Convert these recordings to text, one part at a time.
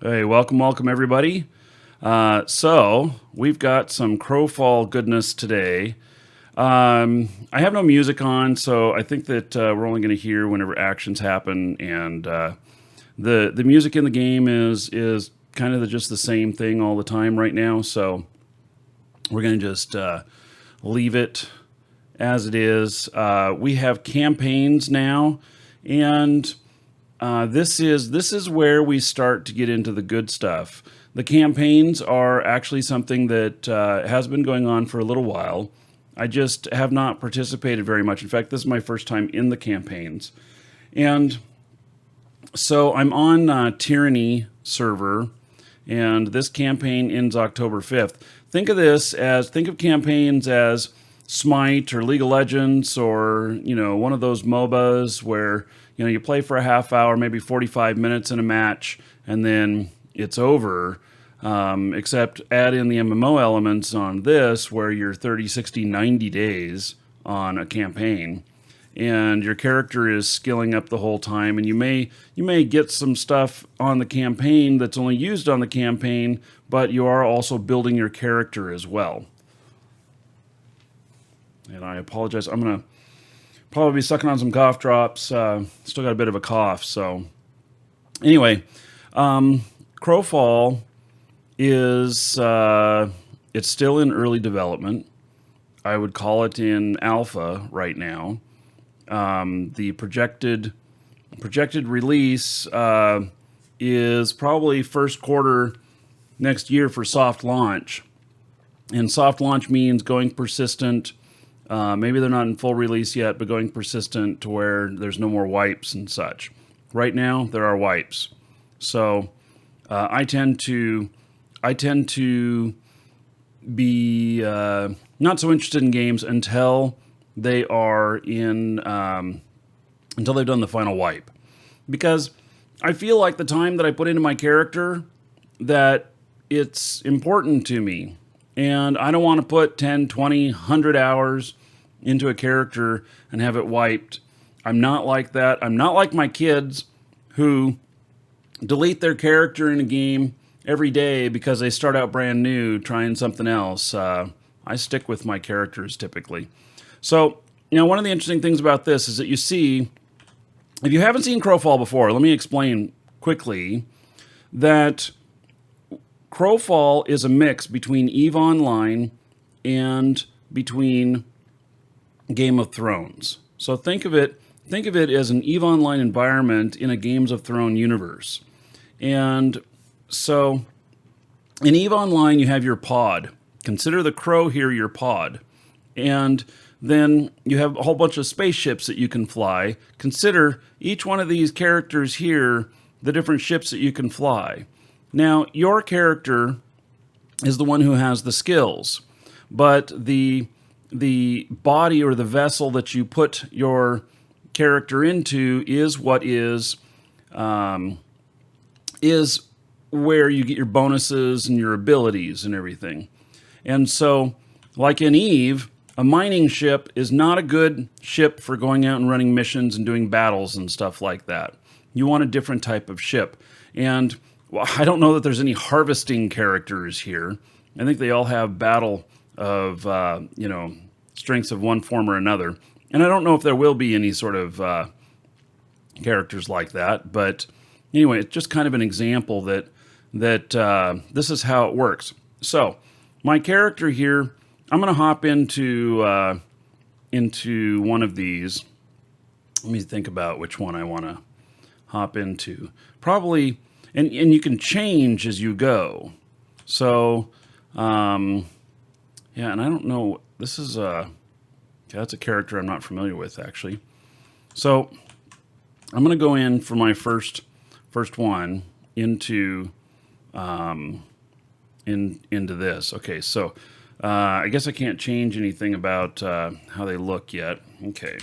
Hey, welcome everybody. So we've got some Crowfall goodness today. I have no music on, so I think that we're only going to hear whenever actions happen, and the music in the game is kind of just the same thing all the time right now. So we're going to just leave it as it is. We have campaigns now, and this is where we start to get into the good stuff. The campaigns are actually something that has been going on for a little while. I just have not participated very much. In fact, this is my first time in the campaigns, and so I'm on Tyranny server, and this campaign ends October 5th. Think of campaigns as Smite or League of Legends, or one of those MOBAs where you play for a half hour, maybe 45 minutes in a match, and then it's over. Except add in the MMO elements on this, where you're 30, 60, 90 days on a campaign, and your character is skilling up the whole time, and you may get some stuff on the campaign that's only used on the campaign, but you are also building your character as well. And I apologize, I'm gonna probably be sucking on some cough drops. Still got a bit of a cough, so anyway, Crowfall is it's still in early development. I would call it in alpha right now. The projected release is probably first quarter next year for soft launch. And soft launch means going persistent. Maybe they're not in full release yet, but going persistent to where there's no more wipes and such. Right now, there are wipes. So I tend to be not so interested in games until they are in until they've done the final wipe, because I feel like the time that I put into my character, that it's important to me, and I don't want to put 10, 20, 100 hours into a character and have it wiped. I'm not like that. I'm not like my kids who delete their character in a game every day because they start out brand new trying something else. I stick with my characters typically. So, one of the interesting things about this is that you see, if you haven't seen Crowfall before, let me explain quickly that Crowfall is a mix between EVE Online and between Game of Thrones. So think of it as an EVE Online environment in a Games of Thrones universe. And so in EVE Online, you have your pod. Consider the crow here your pod. And then you have a whole bunch of spaceships that you can fly. Consider each one of these characters here, the different ships that you can fly. Now, your character is the one who has the skills, but the body or the vessel that you put your character into is what is where you get your bonuses and your abilities and everything. And so, like in EVE, a mining ship is not a good ship for going out and running missions and doing battles and stuff like that. You want a different type of ship. And I don't know that there's any harvesting characters here. I think they all have battle of, strengths of one form or another. And I don't know if there will be any sort of characters like that. But anyway, it's just kind of an example that this is how it works. So my character here, I'm going to hop into one of these. Let me think about which one I want to hop into. Probably, and you can change as you go. So, and I don't know. This is that's a character I'm not familiar with actually. So I'm going to go in for my first one into into this. Okay, so. I guess I can't change anything about how they look yet. Okay.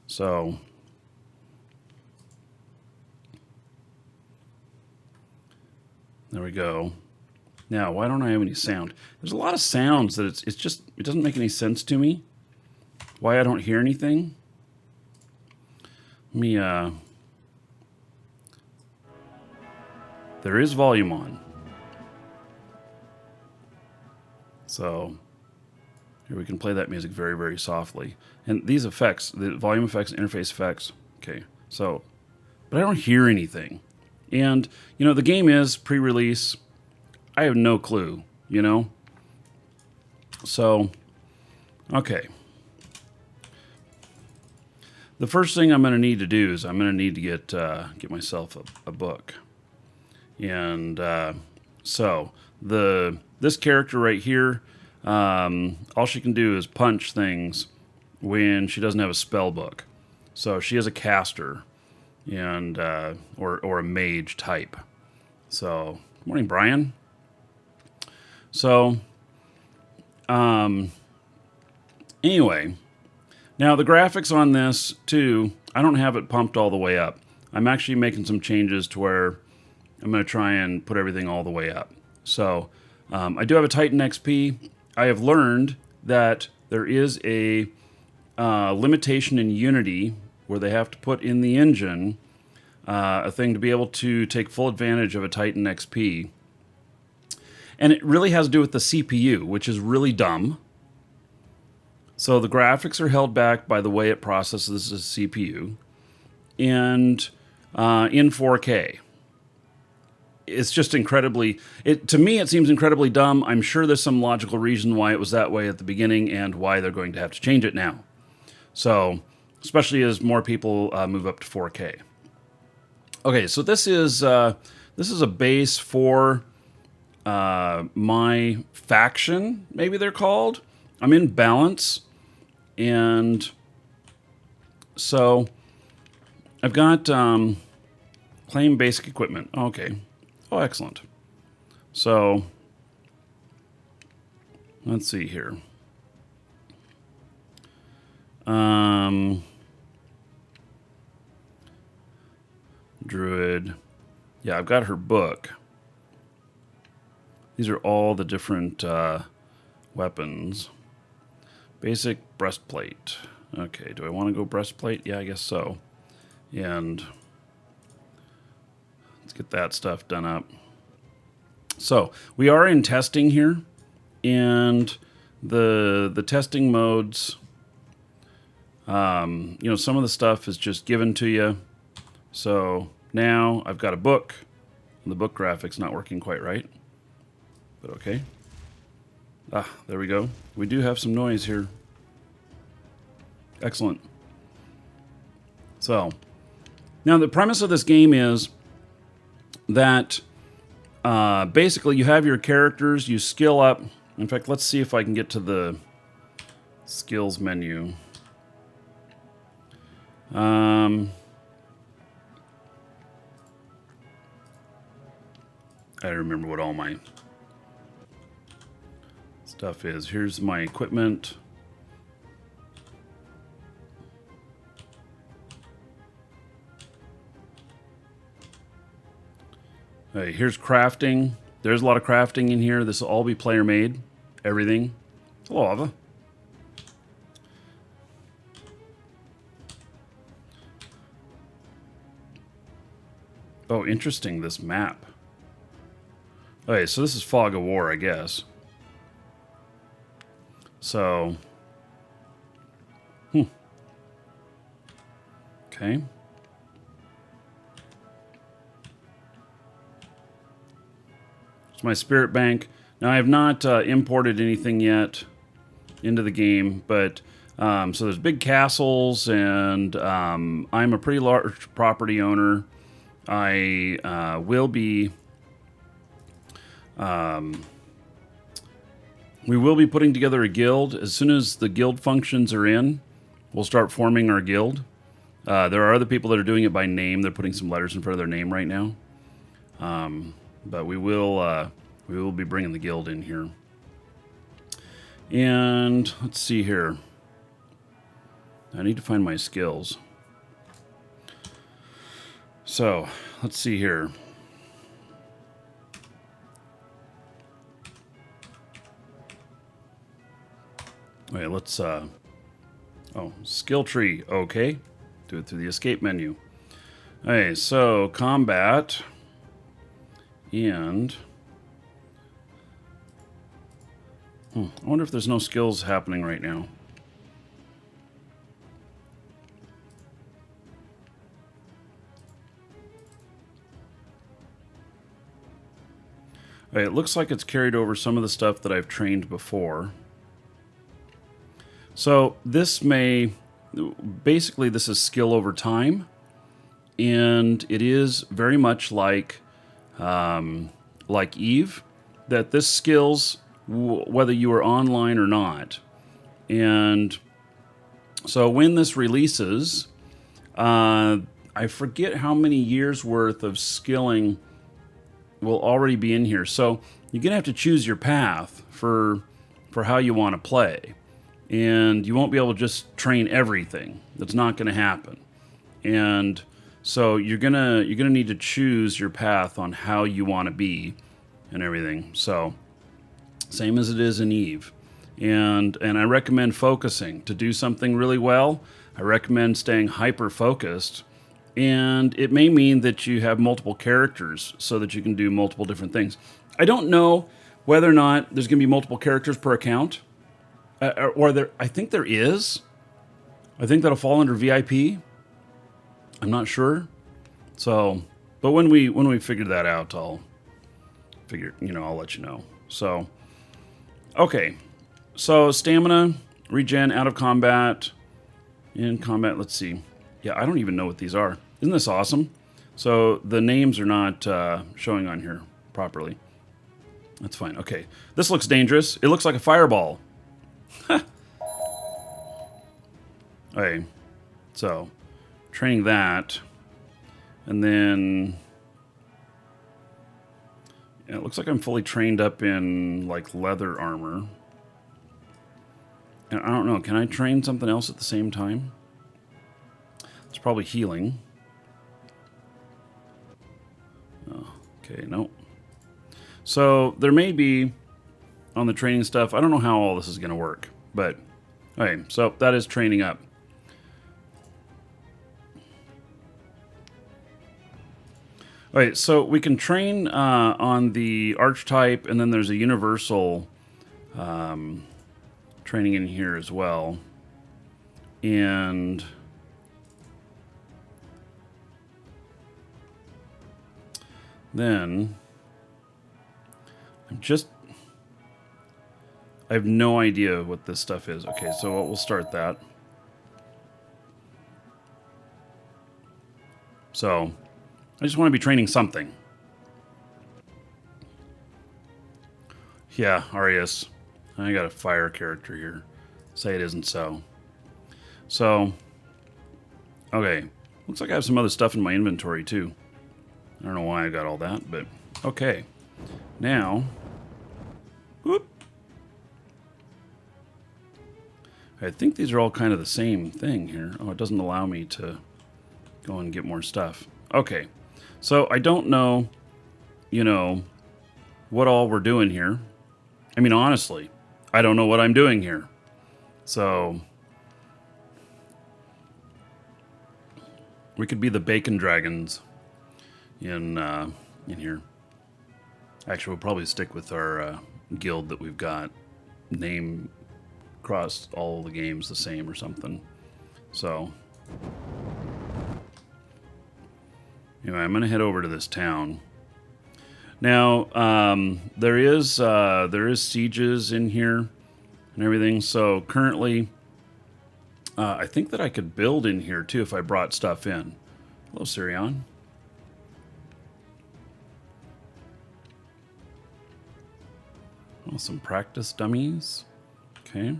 So, there we go. Now, why don't I have any sound? There's a lot of sounds that it doesn't make any sense to me. Why I don't hear anything? Let me there is volume on. So here we can play that music very, very softly. And these effects, the volume effects, interface effects, okay, so, but I don't hear anything. And, you know, the game is pre-release. I have no clue, you know? So, okay. The first thing I'm going to need to do is I'm going to need to get myself a book. And so this character right here, all she can do is punch things when she doesn't have a spell book. So she is a caster and or a mage type. So, good morning, Brian. So, anyway, now the graphics on this too, I don't have it pumped all the way up. I'm actually making some changes to where I'm going to try and put everything all the way up. So, I do have a Titan XP. I have learned that there is a limitation in Unity where they have to put in the engine a thing to be able to take full advantage of a Titan XP. And it really has to do with the CPU, which is really dumb. So the graphics are held back by the way it processes the CPU. And in 4K. It's just incredibly... to me, it seems incredibly dumb. I'm sure there's some logical reason why it was that way at the beginning and why they're going to have to change it now. So, especially as more people move up to 4K. Okay, so this is a base for my faction, maybe they're called. I'm in balance, and so I've got claim basic equipment. Okay. Oh, excellent. So let's see here. Druid. Yeah, I've got her book. These are all the different weapons. Basic breastplate. Okay, do I want to go breastplate? Yeah, I guess so. And let's get that stuff done up. So we are in testing here, and the testing modes. You know, some of the stuff is just given to you. So now I've got a book, and the book graphics not working quite right, but okay. Ah, there we go. We do have some noise here. Excellent. So now the premise of this game is that basically you have your characters, you skill up. In fact, let's see if I can get to the skills menu. I don't remember what all my stuff is. Here's my equipment. Okay, here's crafting. There's a lot of crafting in here. This will all be player made. Everything. Hello, Ava. Oh, interesting, this map. Okay, so this is Fog of War, I guess. So... Okay. It's my spirit bank. Now, I have not imported anything yet into the game, but... so there's big castles, and I'm a pretty large property owner. I will be... we will be putting together a guild. As soon as the guild functions are in, we'll start forming our guild. There are other people that are doing it by name. They're putting some letters in front of their name right now. But we will be bringing the guild in here. And let's see here. I need to find my skills. So let's see here. Wait, let's, oh, skill tree, okay. Do it through the escape menu. Okay, so combat, And I wonder if there's no skills happening right now. All right, it looks like it's carried over some of the stuff that I've trained before. So this basically this is skill over time, and it is very much like Eve, that this skills whether you are online or not. And so when this releases, I forget how many years worth of skilling will already be in here. So you're gonna have to choose your path for how you want to play, and you won't be able to just train everything. That's not going to happen. And so you're gonna need to choose your path on how you want to be and everything. So same as it is in Eve. And I recommend focusing to do something really well. I recommend staying hyper focused. And it may mean that you have multiple characters so that you can do multiple different things. I don't know whether or not there's going to be multiple characters per account. I think there is. I think that'll fall under VIP. I'm not sure. So, but when we figure that out, I'll let you know. So, okay. So stamina, regen out of combat, in combat. Let's see. Yeah, I don't even know what these are. Isn't this awesome? So the names are not showing on here properly. That's fine. Okay. This looks dangerous. It looks like a fireball. Okay. So, training that. And then it looks like I'm fully trained up in like leather armor. And I don't know, can I train something else at the same time? It's probably healing. Oh, okay, nope. So there may be on the training stuff, I don't know how all this is going to work, but okay, so that is training up. All right, so we can train on the archetype, and then there's a universal training in here as well. And then I have no idea what this stuff is. Okay, so we'll start that. So I just want to be training something. Yeah, Arius. I got a fire character here. Say it isn't so. So, okay. Looks like I have some other stuff in my inventory too. I don't know why I got all that, but okay. Now, whoop. I think these are all kind of the same thing here. Oh, it doesn't allow me to go and get more stuff. Okay. So I don't know, what all we're doing here. I mean, honestly, I don't know what I'm doing here. So we could be the bacon dragons in here. Actually, we'll probably stick with our guild that we've got. Name across all the games the same or something. So anyway, I'm going to head over to this town. Now, there is sieges in here and everything. So currently, I think that I could build in here too if I brought stuff in. Hello, Sirion. Oh, some practice dummies. Okay.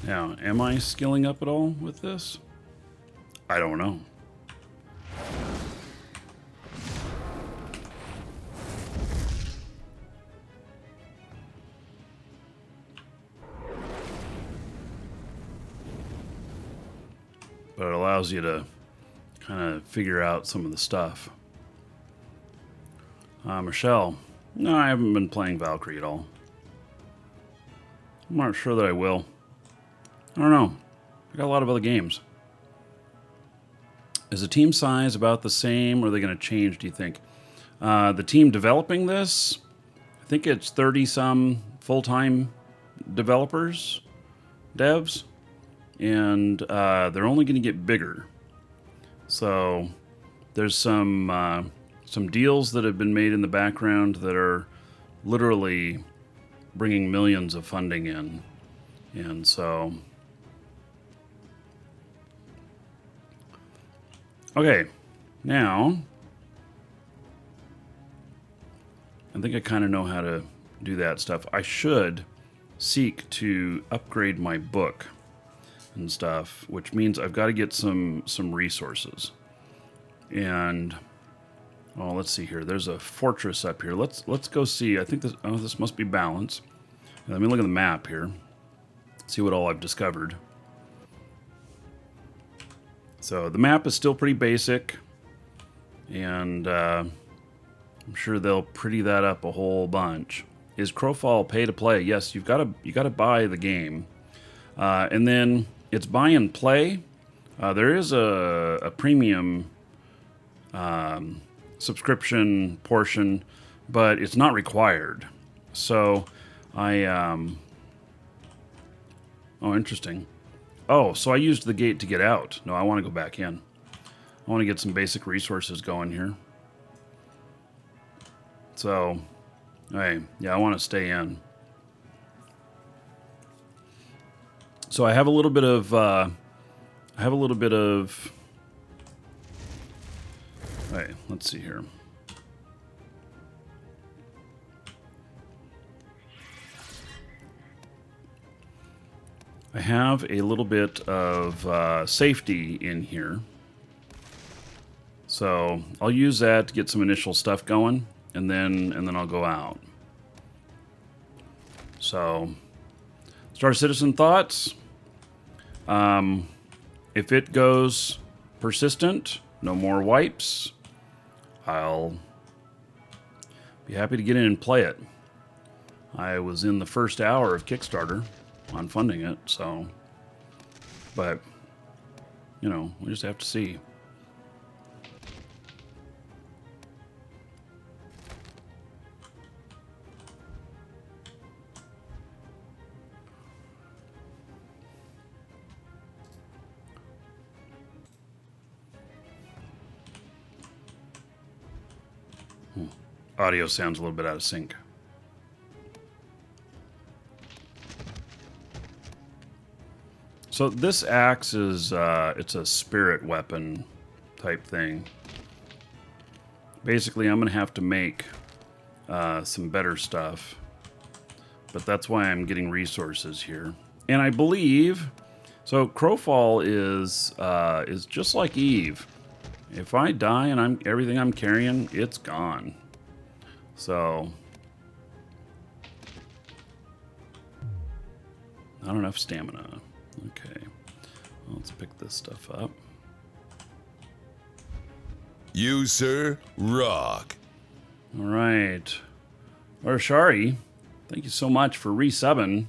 Now, am I skilling up at all with this? I don't know. But it allows you to kind of figure out some of the stuff. Michelle. No, I haven't been playing Valkyrie at all. I'm not sure that I will. I don't know. I got a lot of other games. Is the team size about the same, or are they going to change, do you think? The team developing this, I think it's 30-some full-time developers, devs, and they're only going to get bigger. So there's some deals that have been made in the background that are literally bringing millions of funding in. And so... Okay, now... I think I kind of know how to do that stuff. I should seek to upgrade my book and stuff, which means I've got to get some resources. And oh, let's see here. There's a fortress up here. Let's go see. I think this must be balance. Let me look at the map here. See what all I've discovered. So the map is still pretty basic, and I'm sure they'll pretty that up a whole bunch. Is Crowfall pay to play? Yes, you got to buy the game, and then it's buy and play. There is a premium subscription portion, but it's not required. So oh, interesting. Oh, so I used the gate to get out. No, I want to go back in. I want to get some basic resources going here. So, hey, yeah, I want to stay in. So I have a little bit of, hey, let's see here. I have a little bit of safety in here. So I'll use that to get some initial stuff going, and then I'll go out. So, Star Citizen thoughts. If it goes persistent, no more wipes, I'll be happy to get in and play it. I was in the first hour of Kickstarter on funding it, so, but, you know, we just have to see. Audio sounds a little bit out of sync. So this axe is, it's a spirit weapon type thing. Basically, I'm going to have to make some better stuff. But that's why I'm getting resources here. And I believe, so Crowfall is just like Eve. If I die and everything I'm carrying, it's gone. So, not enough stamina. Okay, well, let's pick this stuff up. You, sir, rock. All right. Arashari, thank you so much for resubbing.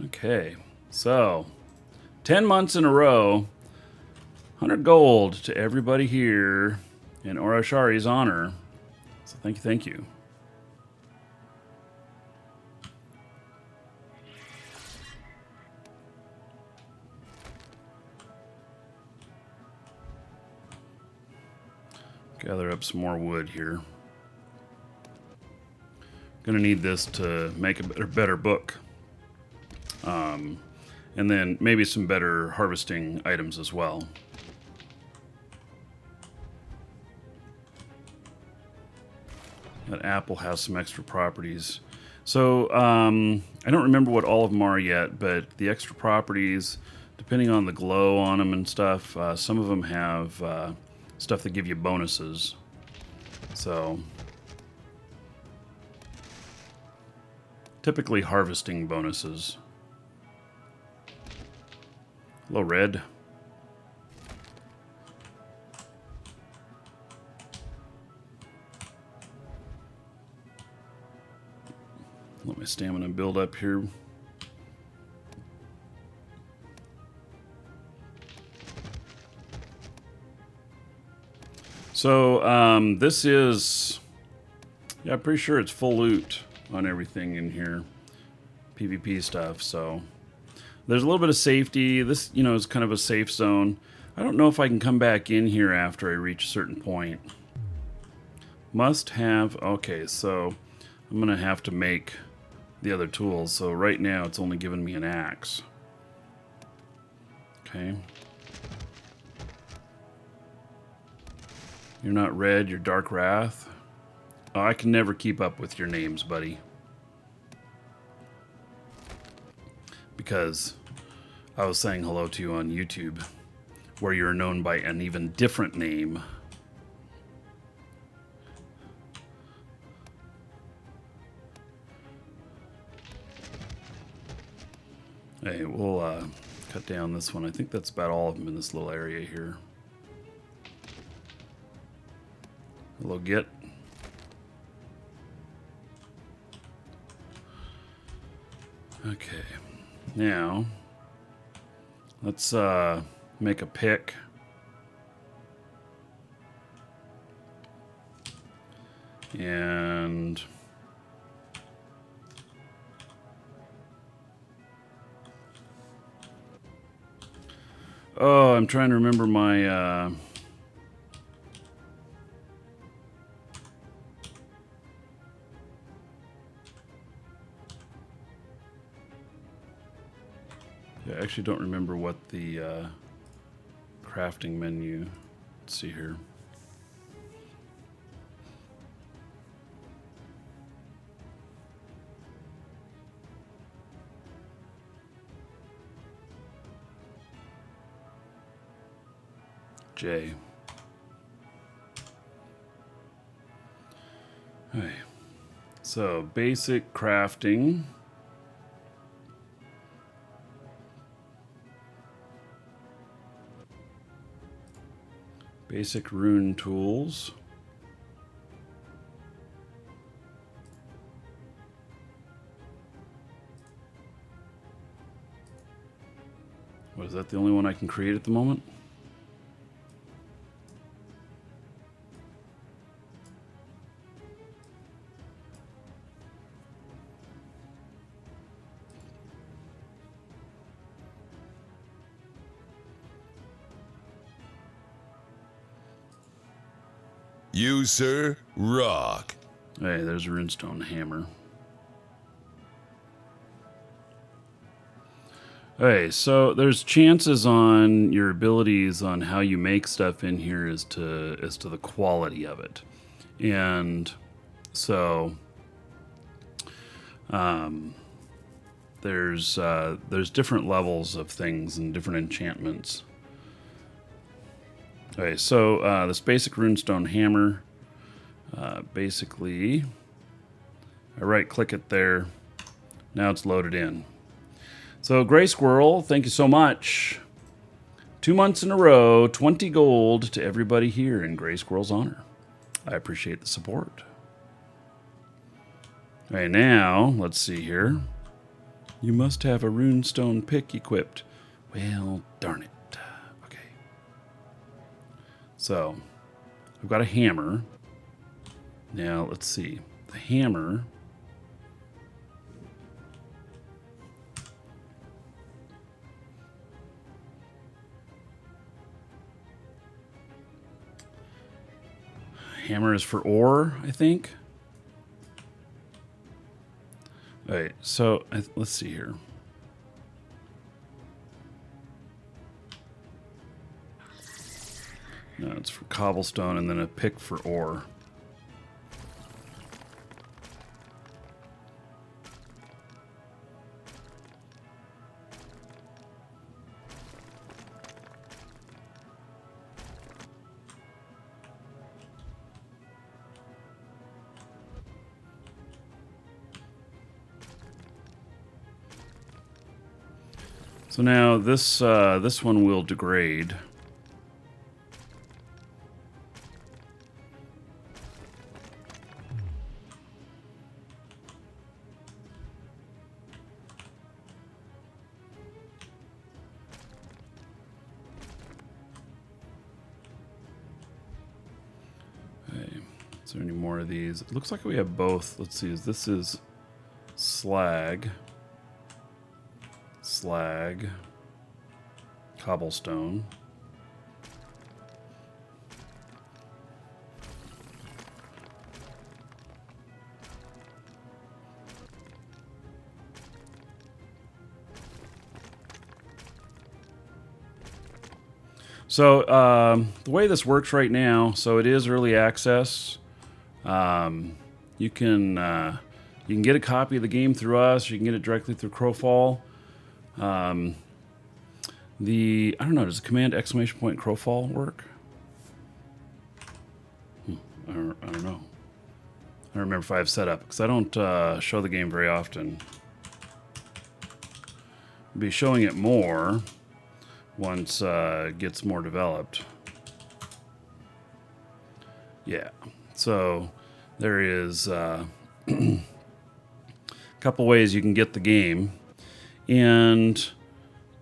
Okay, so 10 months in a row, 100 gold to everybody here in Orashari's honor. So thank you. Gather up some more wood here. Gonna need this to make a better book. And then maybe some better harvesting items as well. That apple has some extra properties. So I don't remember what all of them are yet, but the extra properties, depending on the glow on them and stuff, some of them have stuff that give you bonuses. So typically harvesting bonuses. Hello, Red. Let my stamina build up here. So this is, yeah, I'm pretty sure it's full loot on everything in here, PvP stuff. So there's a little bit of safety. This, you know, is kind of a safe zone. I don't know if I can come back in here after I reach a certain point. Must have, okay, so I'm gonna have to make the other tools. So right now it's only giving me an axe. Okay. You're not red, you're Dark Wrath. Oh, I can never keep up with your names, buddy. Because I was saying hello to you on YouTube, where you're known by an even different name. Hey, we'll cut down this one. I think that's about all of them in this little area here. Hello, Git. Okay, now let's make a pick. And oh, I'm trying to remember my I actually don't remember what the crafting menu. Let's see here. J. Okay. So basic crafting. Basic rune tools. What, is that the only one I can create at the moment? You, sir, rock. Hey, there's a runestone hammer. Okay, so there's chances on your abilities on how you make stuff in here as to the quality of it. And so there's different levels of things and different enchantments. Okay, so this basic runestone hammer, basically, I right-click it there. Now it's loaded in. So Gray Squirrel, thank you so much. 2 months in a row, 20 gold to everybody here in Gray Squirrel's honor. I appreciate the support. Okay, now, let's see here. You must have a runestone pick equipped. Well, darn it. Okay. So, I've got a hammer. Now, let's see. The hammer... Hammer is for ore, I think. All right, so let's see here. No, it's for cobblestone and then a pick for ore. So now this one will degrade. Is there any more of these? It looks like we have both. Let's see. This is slag, cobblestone. So the way this works right now, so it is early access. You can get a copy of the game through us. You can get it directly through Crowfall. I don't know. Does the command ! Crowfall work? I don't know. I don't remember if I have set up because I don't show the game very often. I'll be showing it more once it gets more developed. Yeah. So there is a couple ways you can get the game. And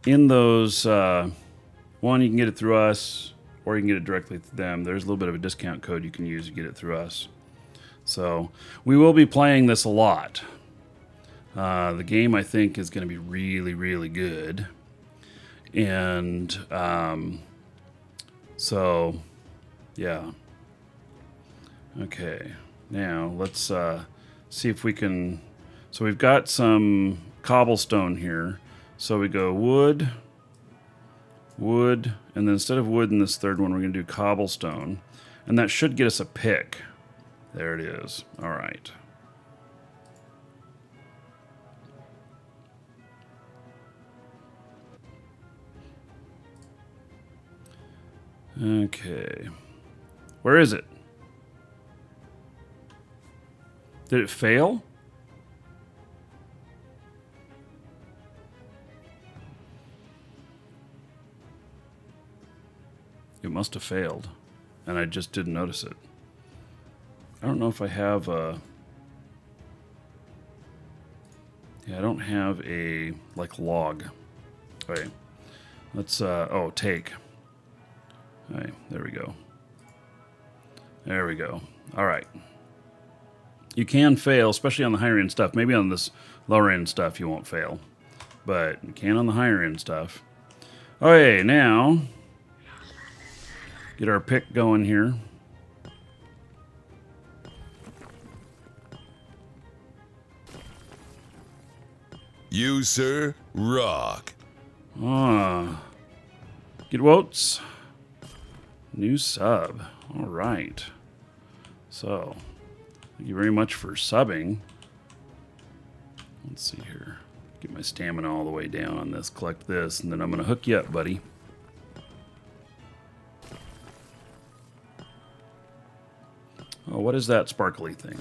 in those, one, you can get it through us, or you can get it directly through them. There's a little bit of a discount code you can use to get it through us. So we will be playing this a lot. The game, I think, is going to be really, really good. And so, yeah. Okay. Now, let's see if we can... So we've got some cobblestone here. So we go wood, and then instead of wood in this third one, we're going to do cobblestone. And that should get us a pick. There it is. All right. Okay. Where is it? Did it fail? It must have failed, and I just didn't notice it. I don't know if I have a... Yeah, I don't have a, like, log. Okay. Let's, take. All right, there we go. There we go. All right. You can fail, especially on the higher end stuff. Maybe on this lower end stuff you won't fail, but you can on the higher end stuff. Okay, now get our pick going here. You, sir, rock. Get Woats. New sub. All right. So, thank you very much for subbing. Let's see here. Get my stamina all the way down on this. Collect this, and then I'm going to hook you up, buddy. Oh, what is that sparkly thing?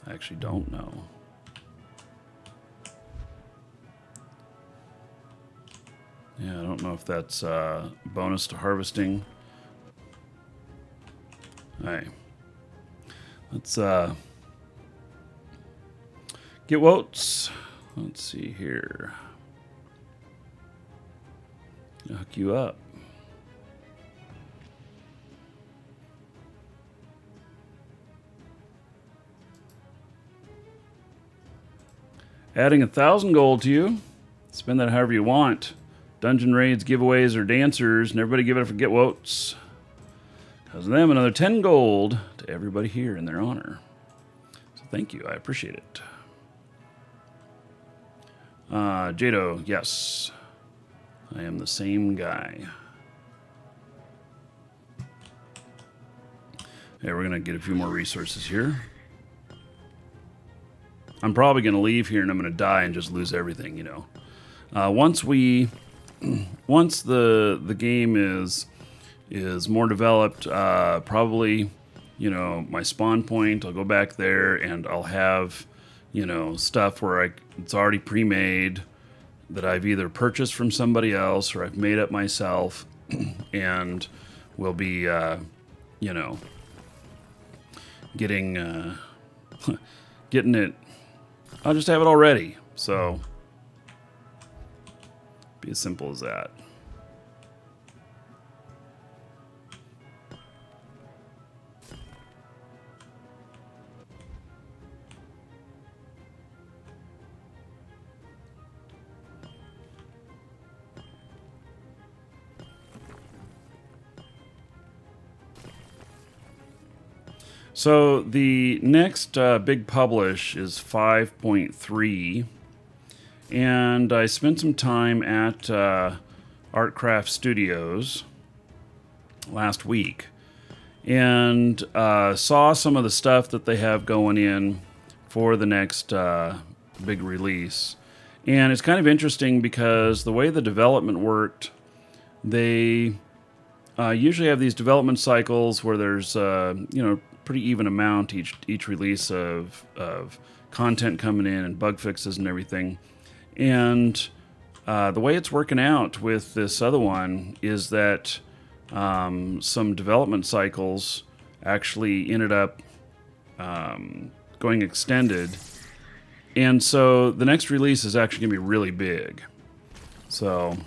I actually don't know. Yeah, I don't know if that's bonus to harvesting. All right. Let's get Woats. Let's see here. I'll hook you up. Adding 1,000 gold to you. Spend that however you want. Dungeon raids, giveaways, or dancers, and everybody give it up for Get Woats. Because of them, another 10 gold to everybody here in their honor. So thank you, I appreciate it. Jado, yes. I am the same guy. Okay, we're going to get a few more resources here. I'm probably going to leave here and I'm going to die and just lose everything, you know. Once the game is more developed, probably, you know, my spawn point, I'll go back there and I'll have, you know, stuff where it's already pre-made that I've either purchased from somebody else or I've made up myself, and we'll be, you know, getting it. I'll just have it all ready. So, be as simple as that. So the next big publish is 5.3, and I spent some time at Artcraft Studios last week and saw some of the stuff that they have going in for the next big release. And it's kind of interesting because the way the development worked, they usually have these development cycles where there's pretty even amount each release of content coming in and bug fixes and everything. And the way it's working out with this other one is that some development cycles actually ended up going extended. And so the next release is actually going to be really big. So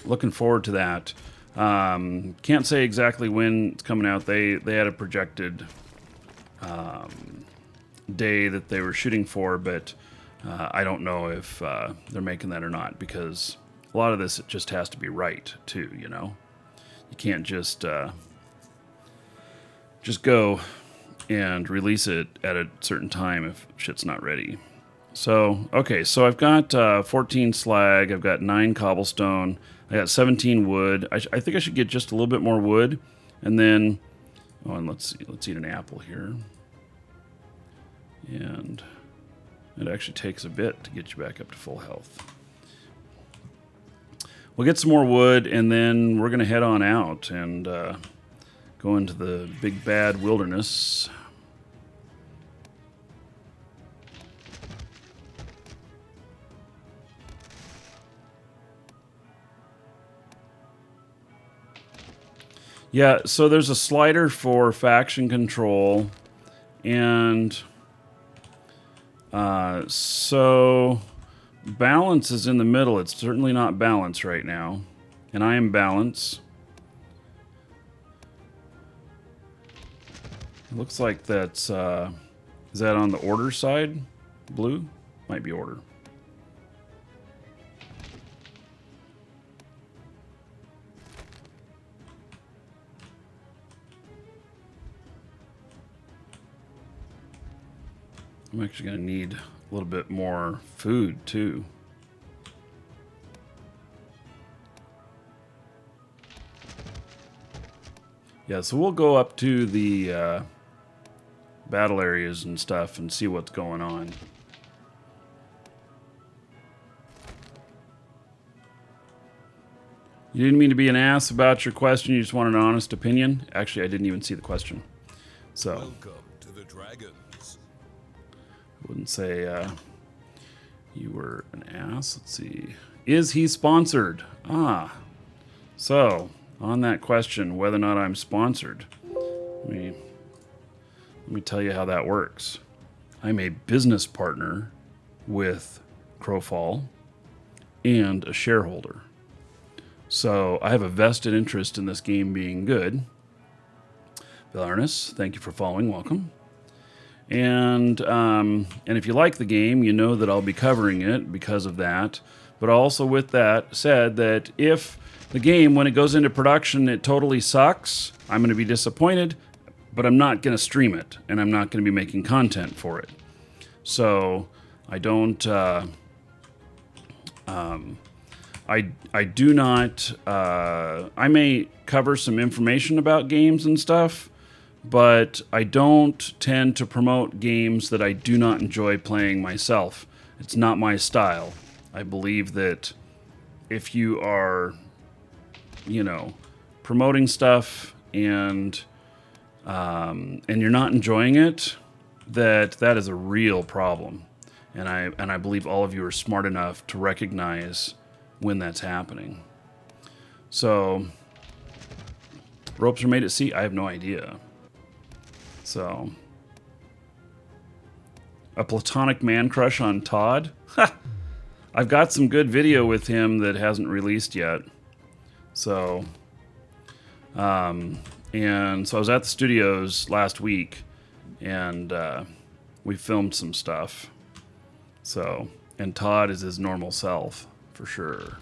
looking forward to that. Can't say exactly when it's coming out. They had a projected day that they were shooting for, but I don't know if they're making that or not, because a lot of this, it just has to be right too, you know. You can't just go and release it at a certain time if shit's not ready. So, okay, so I've got 14 slag, I've got 9 cobblestone, I got 17 wood. I think I should get just a little bit more wood, and then, and let's see, let's eat an apple here. And it actually takes a bit to get you back up to full health. We'll get some more wood, and then we're going to head on out and go into the big bad wilderness. Yeah, so there's a slider for faction control, and so balance is in the middle. It's certainly not balance right now, and I am balance. It looks like that's, is that on the order side? Blue? Might be order. I'm actually going to need a little bit more food, too. Yeah, so we'll go up to the battle areas and stuff and see what's going on. You didn't mean to be an ass about your question. You just wanted an honest opinion. Actually, I didn't even see the question. So, Welcome to the Dragons. I wouldn't say you were an ass. Let's see. Is he sponsored? Ah. So, on that question, whether or not I'm sponsored, let me tell you how that works. I'm a business partner with Crowfall and a shareholder. So I have a vested interest in this game being good. Villarnus, thank you for following. Welcome. And if you like the game, you know that I'll be covering it because of that. But also with that said, that if the game, when it goes into production, it totally sucks, I'm going to be disappointed, but I'm not going to stream it, and I'm not going to be making content for it. So I don't... I do not, I may cover some information about games and stuff, but I don't tend to promote games that I do not enjoy playing myself. It's not my style. I believe that if you are, promoting stuff and you're not enjoying it, that is a real problem. And I believe all of you are smart enough to recognize when that's happening. So, ropes are made at sea? I have no idea. So, a platonic man crush on Todd? I've got some good video with him that hasn't released yet. So, and so I was at the studios last week, and we filmed some stuff. So, and Todd is his normal self. For sure.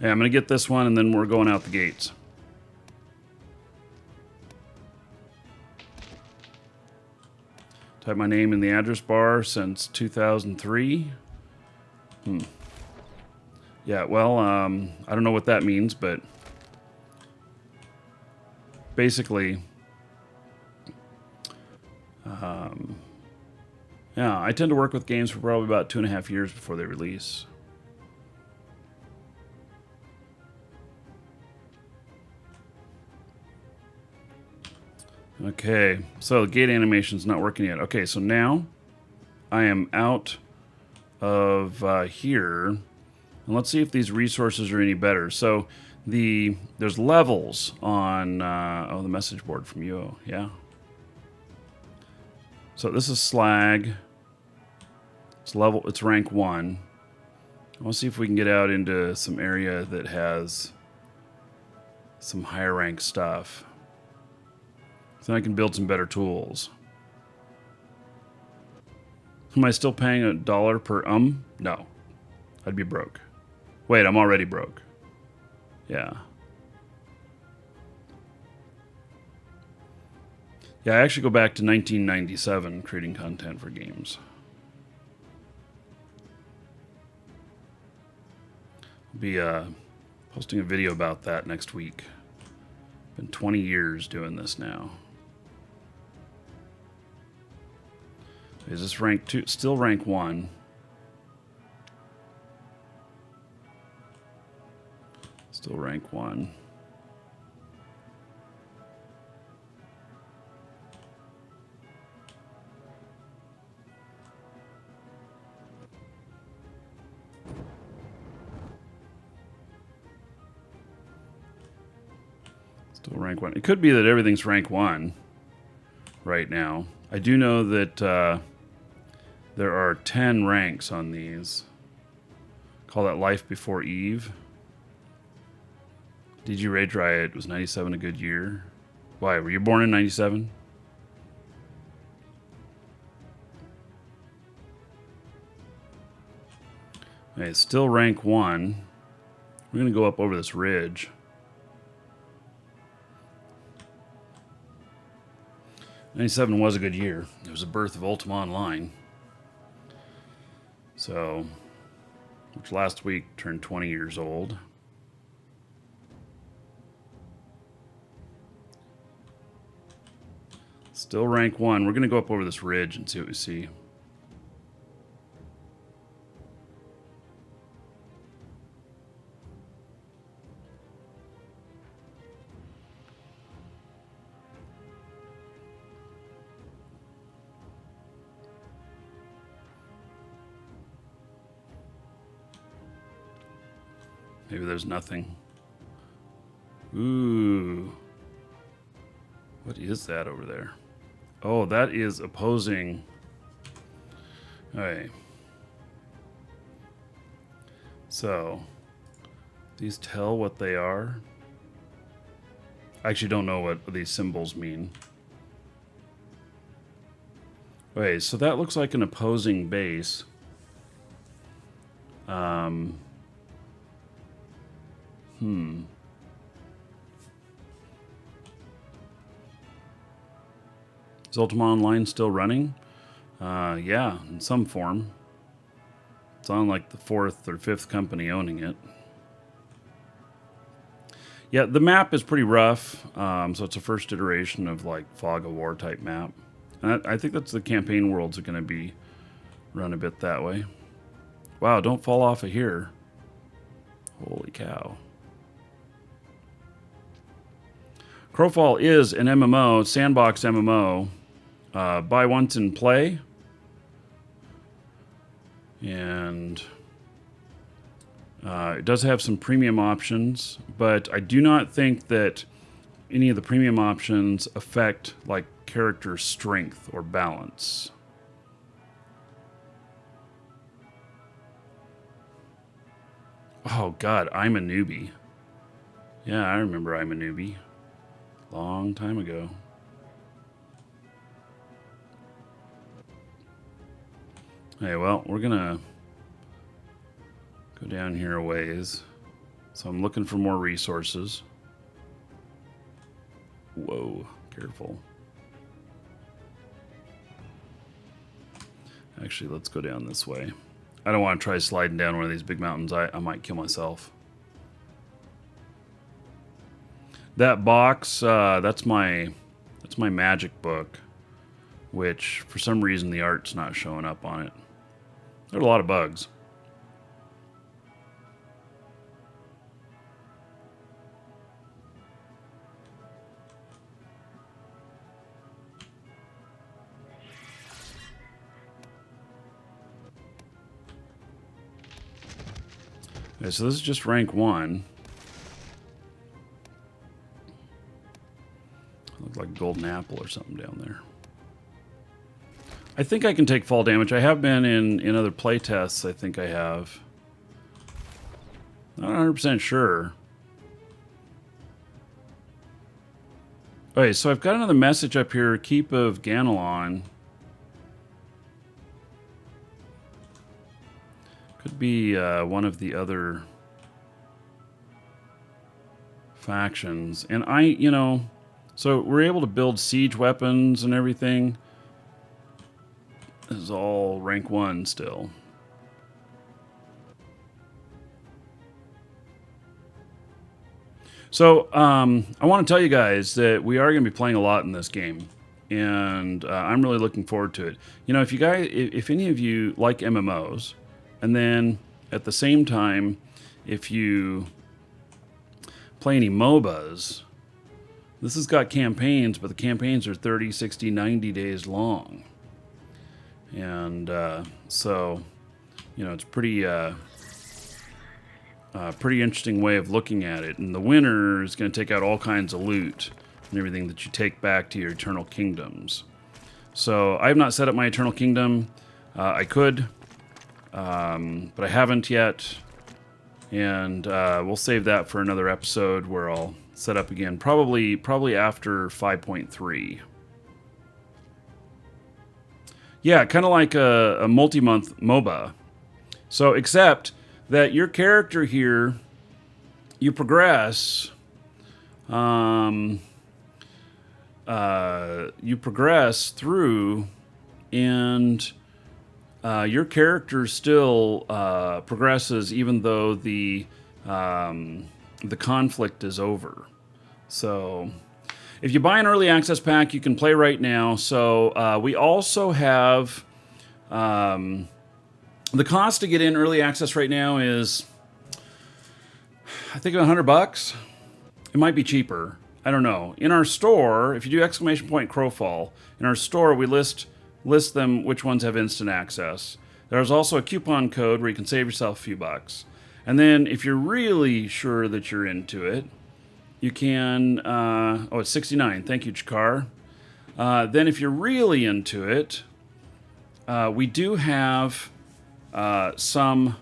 Yeah, I'm going to get this one, and then we're going out the gates. Type my name in the address bar since 2003. Yeah, well, I don't know what that means, but basically, yeah, I tend to work with games for probably about 2.5 years before they release. Okay, so the gate animation's not working yet. Okay, so now I am out of here, and let's see if these resources are any better. So there's levels on the message board from you. Yeah. So this is slag. It's rank 1. I want to see if we can get out into some area that has some higher rank stuff. So then I can build some better tools. Am I still paying $1 per No. I'd be broke. Wait, I'm already broke. Yeah. Yeah, I actually go back to 1997 creating content for games. I'll be posting a video about that next week. Been 20 years doing this now. Is this rank 2? Still rank 1. Still rank 1. Still rank 1. It could be that everything's rank 1 right now. I do know that there are 10 ranks on these. Call that Life Before Eve. DG Rage Riot, was 97 a good year? Why, were you born in 97? Okay, it's still rank 1. We're going to go up over this ridge. '97 was a good year. It was the birth of Ultima Online. So, which last week turned 20 years old. Still rank 1. We're going to go up over this ridge and see what we see. Maybe there's nothing. Ooh. What is that over there? Oh, that is opposing. Alright. So, these tell what they are. I actually don't know what these symbols mean. Okay, so that looks like an opposing base. Is Ultima Online still running? Yeah, in some form. It's on like the 4th or 5th company owning it. Yeah, the map is pretty rough. So it's a first iteration of like Fog of War type map. And I think that's the campaign worlds are going to be run a bit that way. Wow, don't fall off of here. Holy cow. Crowfall is an MMO, sandbox MMO. Buy once and play. And it does have some premium options, but I do not think that any of the premium options affect like character strength or balance. Oh God, I'm a newbie. Yeah, I remember I'm a newbie. Long time ago. Hey, well, we're gonna go down here a ways. So I'm looking for more resources. Whoa, careful. Actually, let's go down this way. I don't want to try sliding down one of these big mountains. I might kill myself. That box, that's my magic book, which for some reason the art's not showing up on it. There are a lot of bugs. Okay, so this is just rank 1. Looks like a golden apple or something down there. I think I can take fall damage. I have been in other playtests. I think I have. Not 100% sure. Okay, so I've got another message up here. Keep of Ganelon. Could be one of the other factions. And so we're able to build siege weapons and everything. This is all rank 1 still. So I want to tell you guys that we are going to be playing a lot in this game. And I'm really looking forward to it. If any of you like MMOs, and then at the same time, if you play any MOBAs, this has got campaigns, but the campaigns are 30, 60, 90 days long. And so, it's pretty interesting way of looking at it. And the winner is going to take out all kinds of loot and everything that you take back to your Eternal Kingdoms. So I have not set up my Eternal Kingdom. I could, but I haven't yet. And we'll save that for another episode where I'll set up again, probably after 5.3. Yeah, kind of like a multi-month MOBA. So, except that your character here, you progress. You progress through, and your character still progresses even though the conflict is over. So, if you buy an early access pack, you can play right now. So we also have the cost to get in early access right now is, I think, $100. It might be cheaper. I don't know. In our store, if you do !Crowfall, in our store we list them which ones have instant access. There's also a coupon code where you can save yourself a few bucks. And then if you're really sure that you're into it, you can, it's 69. Thank you, Chikar. Then if you're really into it, we do have some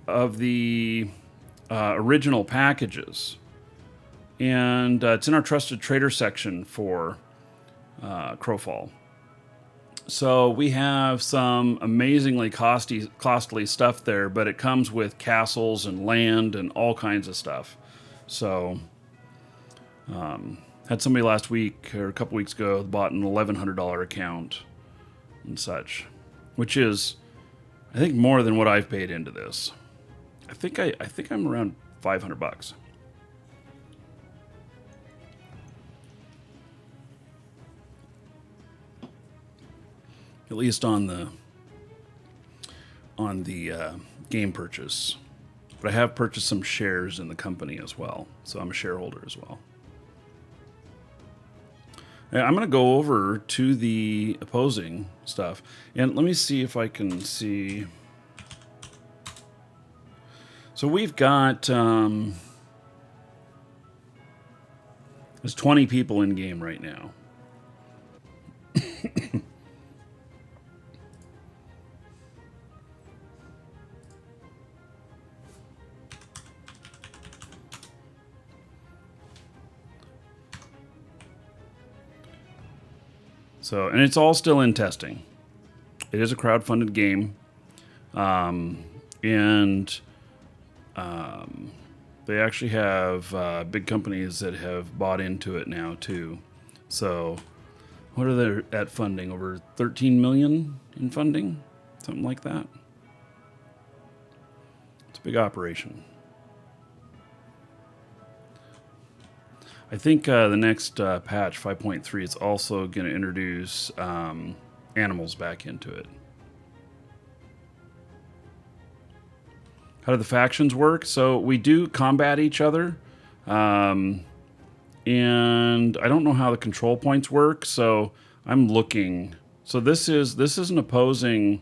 of the original packages. And it's in our Trusted Trader section for Crowfall. So we have some amazingly costly stuff there, but it comes with castles and land and all kinds of stuff. So had somebody last week or a couple weeks ago bought an $1,100 account and such, which is, I think, more than what I've paid into this. I think I'm around $500. At least on the game purchase. But I have purchased some shares in the company as well, so I'm a shareholder as well. I'm going to go over to the opposing stuff, and let me see if I can see. So we've got there's 20 people in game right now. So, and it's all still in testing. It is a crowdfunded game. They actually have big companies that have bought into it now too. So what are they at funding? Over 13 million in funding? Something like that. It's a big operation. I think the next patch, 5.3, is also going to introduce animals back into it. How do the factions work? So we do combat each other. And I don't know how the control points work, so I'm looking. So this is an opposing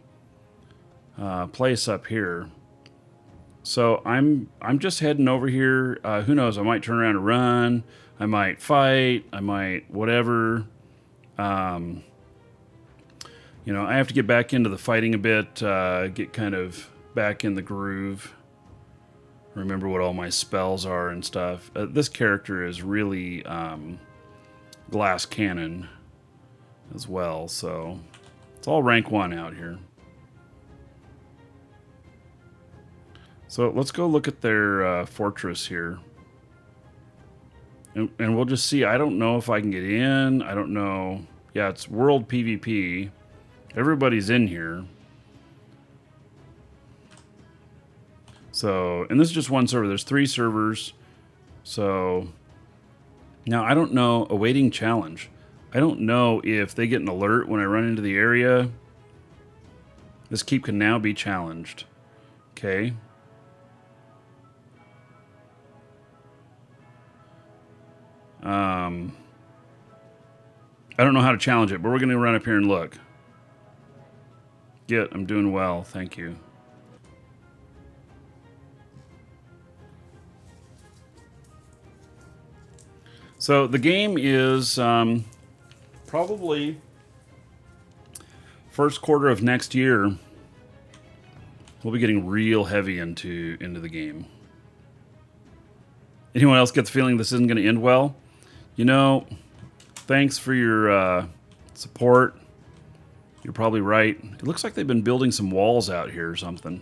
place up here. So I'm just heading over here. Who knows? I might turn around and run. I might fight. I might whatever. You know, I have to get back into the fighting a bit. Get kind of back in the groove. Remember what all my spells are and stuff. This character is really glass cannon as well, so it's all rank 1 out here. So let's go look at their fortress here. And we'll just see. I don't know if I can get in. I don't know. Yeah, it's world PvP. Everybody's in here. So, and this is just one server. There's 3 servers. So, now I don't know. Awaiting challenge. I don't know if they get an alert when I run into the area. This keep can now be challenged. Okay. I don't know how to challenge it, but we're going to run up here and look. Yeah, I'm doing well. Thank you. So the game is probably first quarter of next year. We'll be getting real heavy into the game. Anyone else get the feeling this isn't going to end well? You know, thanks for your support. You're probably right. It looks like they've been building some walls out here or something.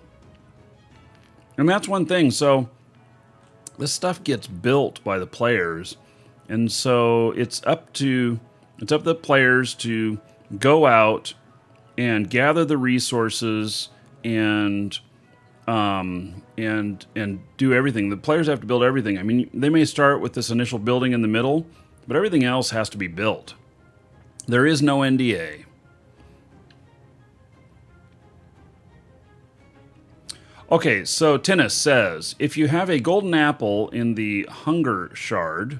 And that's one thing. So this stuff gets built by the players. And so it's up to the players to go out and gather the resources and do everything. The players have to build everything. I mean, they may start with this initial building in the middle, but everything else has to be built. There is no NDA. Okay, so Tennis says, if you have a golden apple in the hunger shard,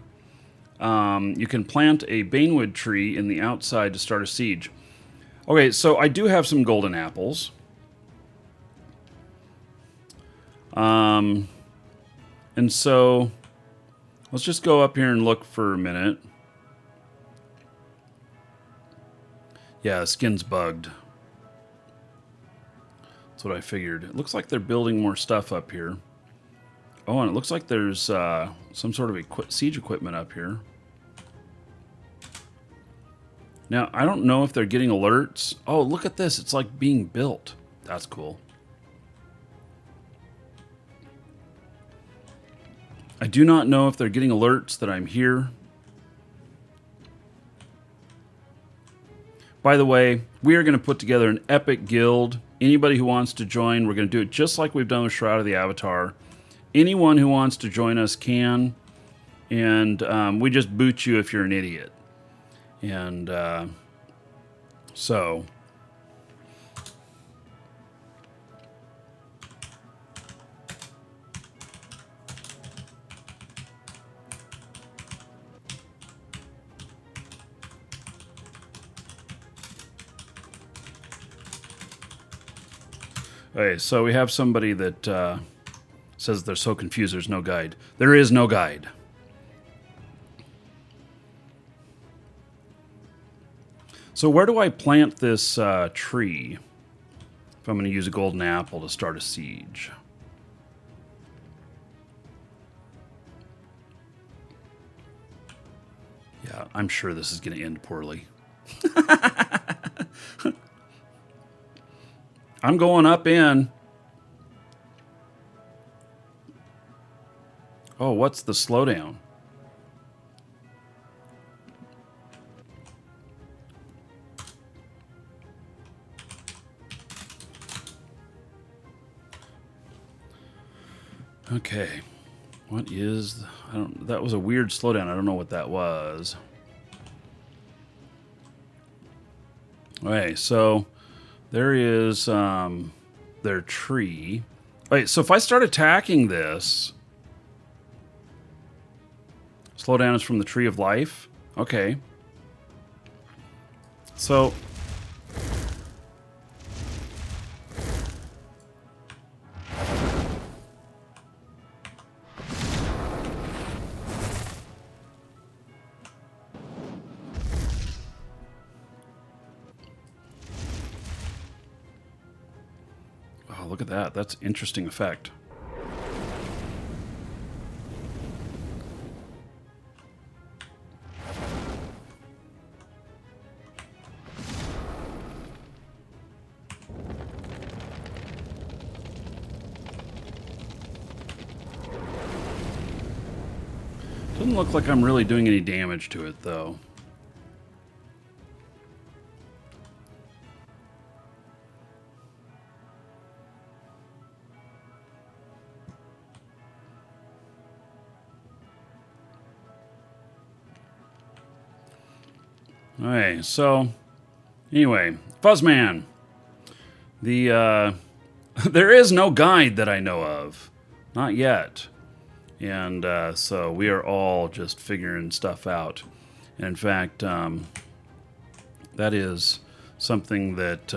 you can plant a banewood tree in the outside to start a siege. Okay, so I do have some golden apples. And so let's just go up here and look for a minute. Yeah, skin's bugged. That's what I figured. It looks like they're building more stuff up here. Oh, and it looks like there's some sort of siege equipment up here. Now, I don't know if they're getting alerts. Oh, look at this. It's like being built. That's cool. I do not know if they're getting alerts that I'm here. By the way, we are going to put together an epic guild. Anybody who wants to join, we're going to do it just like we've done with Shroud of the Avatar. Anyone who wants to join us can. And we just boot you if you're an idiot. And so... Okay, so we have somebody that says they're so confused there's no guide. There is no guide. So where do I plant this tree if I'm going to use a golden apple to start a siege? Yeah, I'm sure this is going to end poorly. I'm going up in. Oh, what's the slowdown? Okay. What is... that was a weird slowdown. I don't know what that was. Okay, so there is their tree. Wait, so if I start attacking this... Slowdown is from the Tree of Life? Okay. So... Oh, look at that. That's an interesting effect. Doesn't look like I'm really doing any damage to it, though. Alright, so anyway, Fuzzman. The there is no guide that I know of. Not yet. And so we are all just figuring stuff out. And in fact, that is something that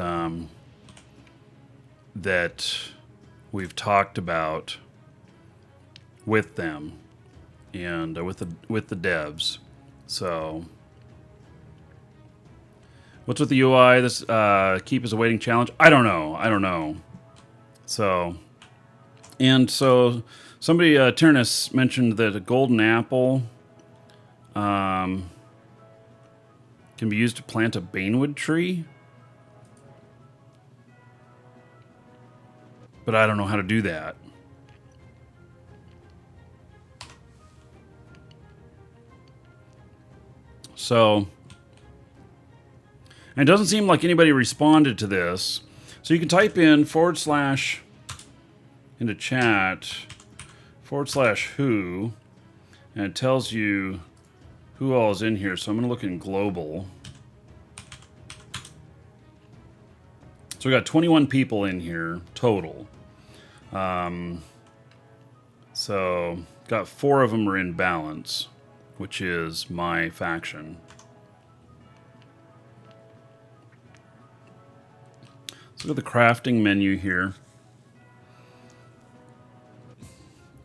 that we've talked about with them and with the devs. So what's with the UI? This keep is awaiting challenge. I don't know. So somebody Tyrannus mentioned that a golden apple can be used to plant a banewood tree, but I don't know how to do that. So, and it doesn't seem like anybody responded to this. So you can type in / into chat / who, and it tells you who all is in here. So I'm going to look in global. So we got 21 people in here total. So got 4 of them are in balance, which is my faction. So look at the crafting menu here.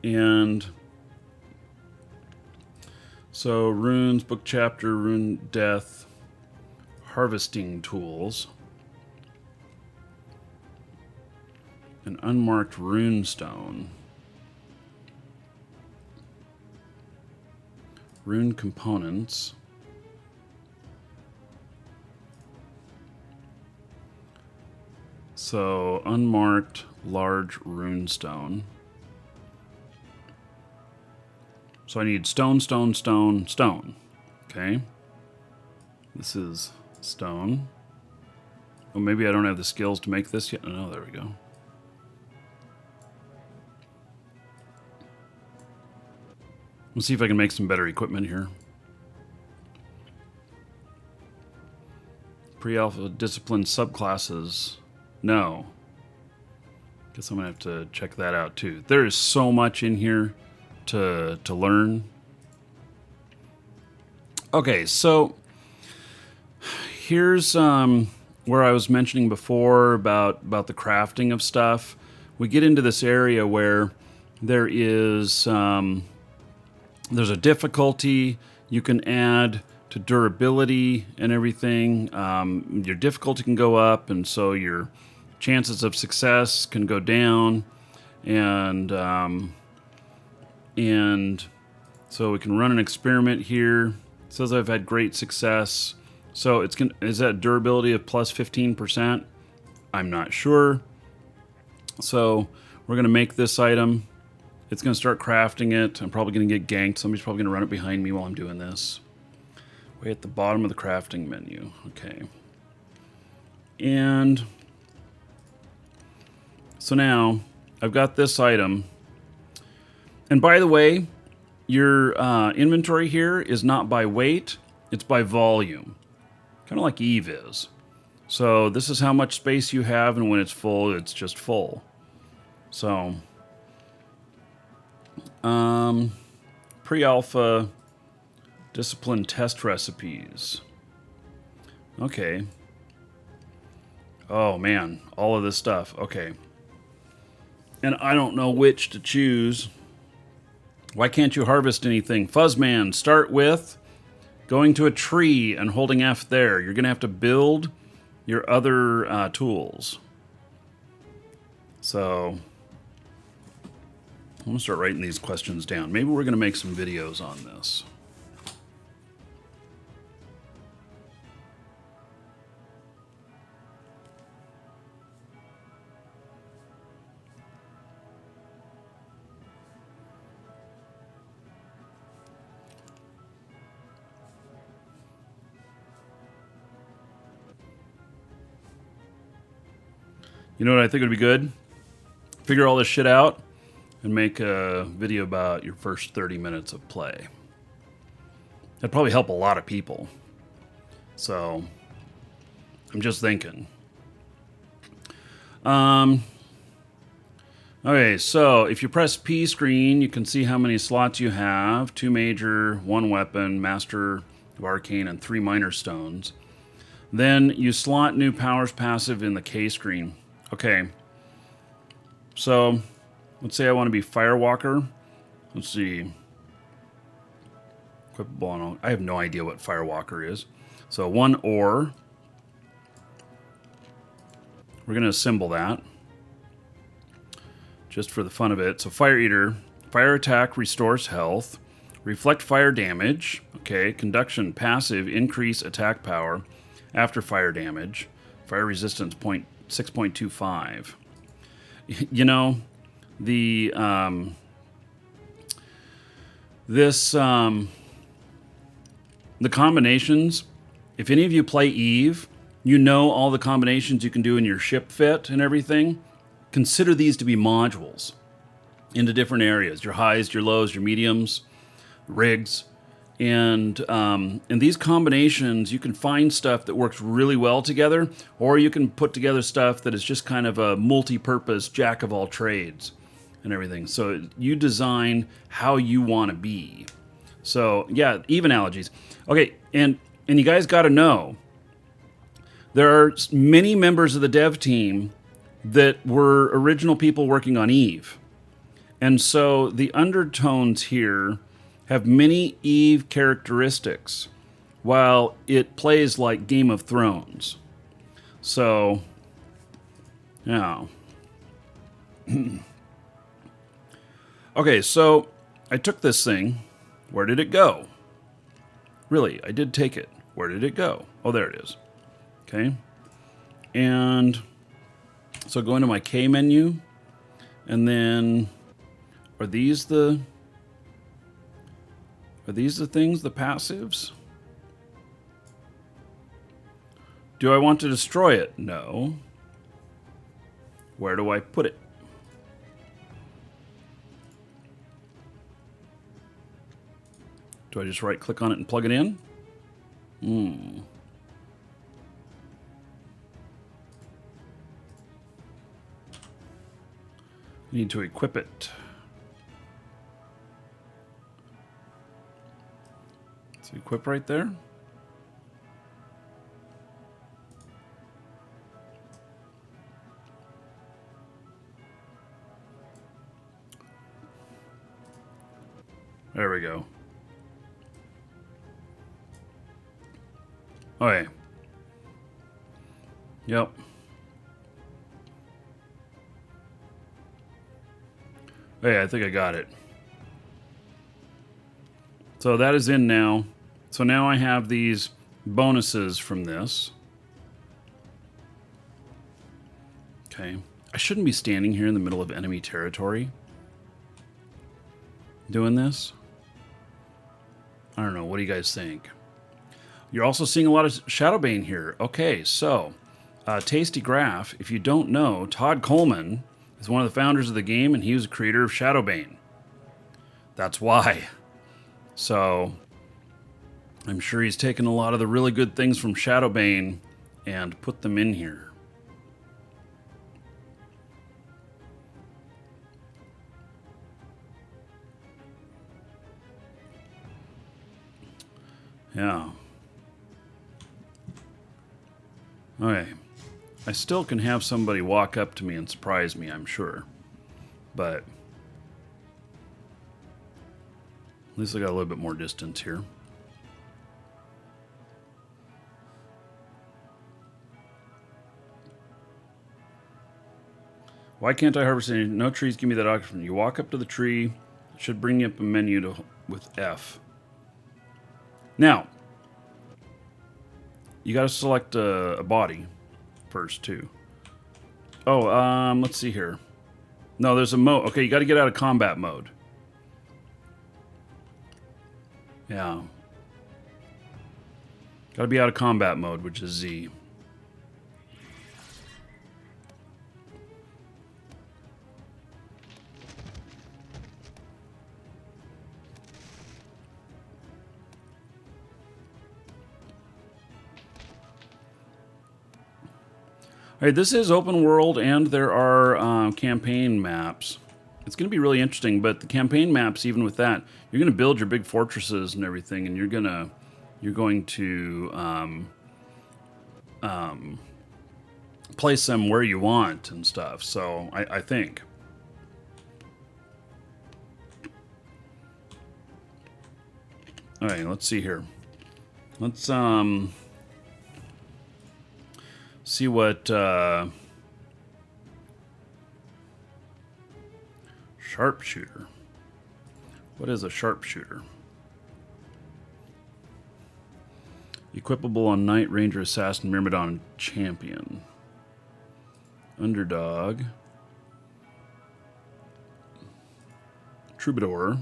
And so runes, book chapter, rune death, harvesting tools, an unmarked rune stone, rune components, so unmarked large rune stone. So I need stone, stone, stone, stone. Okay. This is stone. Well, maybe I don't have the skills to make this yet. Oh, there we go. Let's see if I can make some better equipment here. Pre-alpha discipline subclasses. No. Guess I'm going to have to check that out too. There is so much in here to learn. Okay, so here's where I was mentioning before about the crafting of stuff. We get into this area where there is there's a difficulty you can add to durability and everything. Your difficulty can go up, and so your chances of success can go down, and so we can run an experiment here. It says I've had great success. So is that durability of plus 15%? I'm not sure. So we're going to make this item. It's going to start crafting it. I'm probably going to get ganked. Somebody's probably going to run it behind me while I'm doing this. Way at the bottom of the crafting menu. Okay. And so now I've got this item. And by the way, your inventory here is not by weight, it's by volume. Kind of like Eve is. So this is how much space you have, and when it's full, it's just full. So, pre-alpha discipline test recipes. Okay. Oh man, all of this stuff. Okay. And I don't know which to choose. Why can't you harvest anything? Fuzzman, start with going to a tree and holding F there. You're going to have to build your other tools. So I'm going to start writing these questions down. Maybe we're going to make some videos on this. You know what I think would be good? Figure all this shit out and make a video about your first 30 minutes of play. That'd probably help a lot of people. So, I'm just thinking. Okay, so if you press P screen, you can see how many slots you have. 2 major, 1 weapon, master of arcane, and 3 minor stones. Then you slot new powers passive in the K screen. Okay, so let's say I want to be Firewalker. Let's see. Equipable on all. I have no idea what Firewalker is. So 1 ore. We're going to assemble that just for the fun of it. So Fire Eater, fire attack restores health, reflect fire damage. Okay, conduction passive, increase attack power after fire damage. Fire resistance 6.25. You know, the the combinations. If any of you play Eve, you know all the combinations you can do in your ship fit and everything. Consider these to be modules into different areas: your highs, your lows, your mediums, rigs. And in these combinations, you can find stuff that works really well together, or you can put together stuff that is just kind of a multi-purpose jack of all trades and everything. So you design how you want to be. So yeah, Eve analogies. Okay, and you guys got to know, there are many members of the dev team that were original people working on Eve. And so the undertones here have many Eve characteristics, while it plays like Game of Thrones. So, yeah. Okay, so I took this thing. Where did it go? Really, I did take it. Where did it go? Oh, there it is. Okay. And so go into my K menu, and then are these the things, the passives? Do I want to destroy it? No. Where do I put it? Do I just right click on it and plug it in? Need to equip it. It's equip right there. There we go. Okay. Yep. Hey, I think I got it. So that is in now. So now I have these bonuses from this. Okay. I shouldn't be standing here in the middle of enemy territory doing this. I don't know. What do you guys think? You're also seeing a lot of Shadowbane here. Okay, so Tasty Graph. If you don't know, Todd Coleman is one of the founders of the game, and he was the creator of Shadowbane. That's why. So I'm sure he's taken a lot of the really good things from Shadowbane and put them in here. Yeah. Okay. I still can have somebody walk up to me and surprise me, I'm sure. But at least I got a little bit more distance here. Why can't I harvest any? No trees give me that option. You walk up to the tree. It should bring you up a menu with F. Now, you got to select a body first, too. Oh, let's see here. No, there's a mode. Okay, you got to get out of combat mode. Yeah. Got to be out of combat mode, which is Z. All right, this is open world, and there are campaign maps. It's going to be really interesting, but the campaign maps, even with that, you're going to build your big fortresses and everything, and you're going to place them where you want and stuff. So I think. All right, let's see here. Let's see what sharpshooter. What is a sharpshooter? Equipable on Knight, Ranger, Assassin, Myrmidon, Champion. Underdog. Troubadour.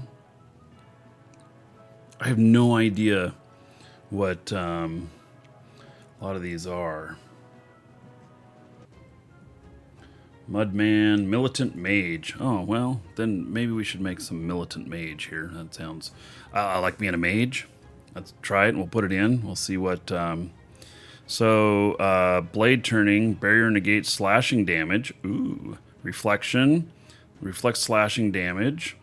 I have no idea what a lot of these are. Mudman, Militant Mage. Oh, well, then maybe we should make some Militant Mage here. That sounds... I like being a mage. Let's try it, and we'll put it in. We'll see what... Blade Turning, Barrier Negate Slashing Damage. Ooh. Reflection. Reflect Slashing Damage.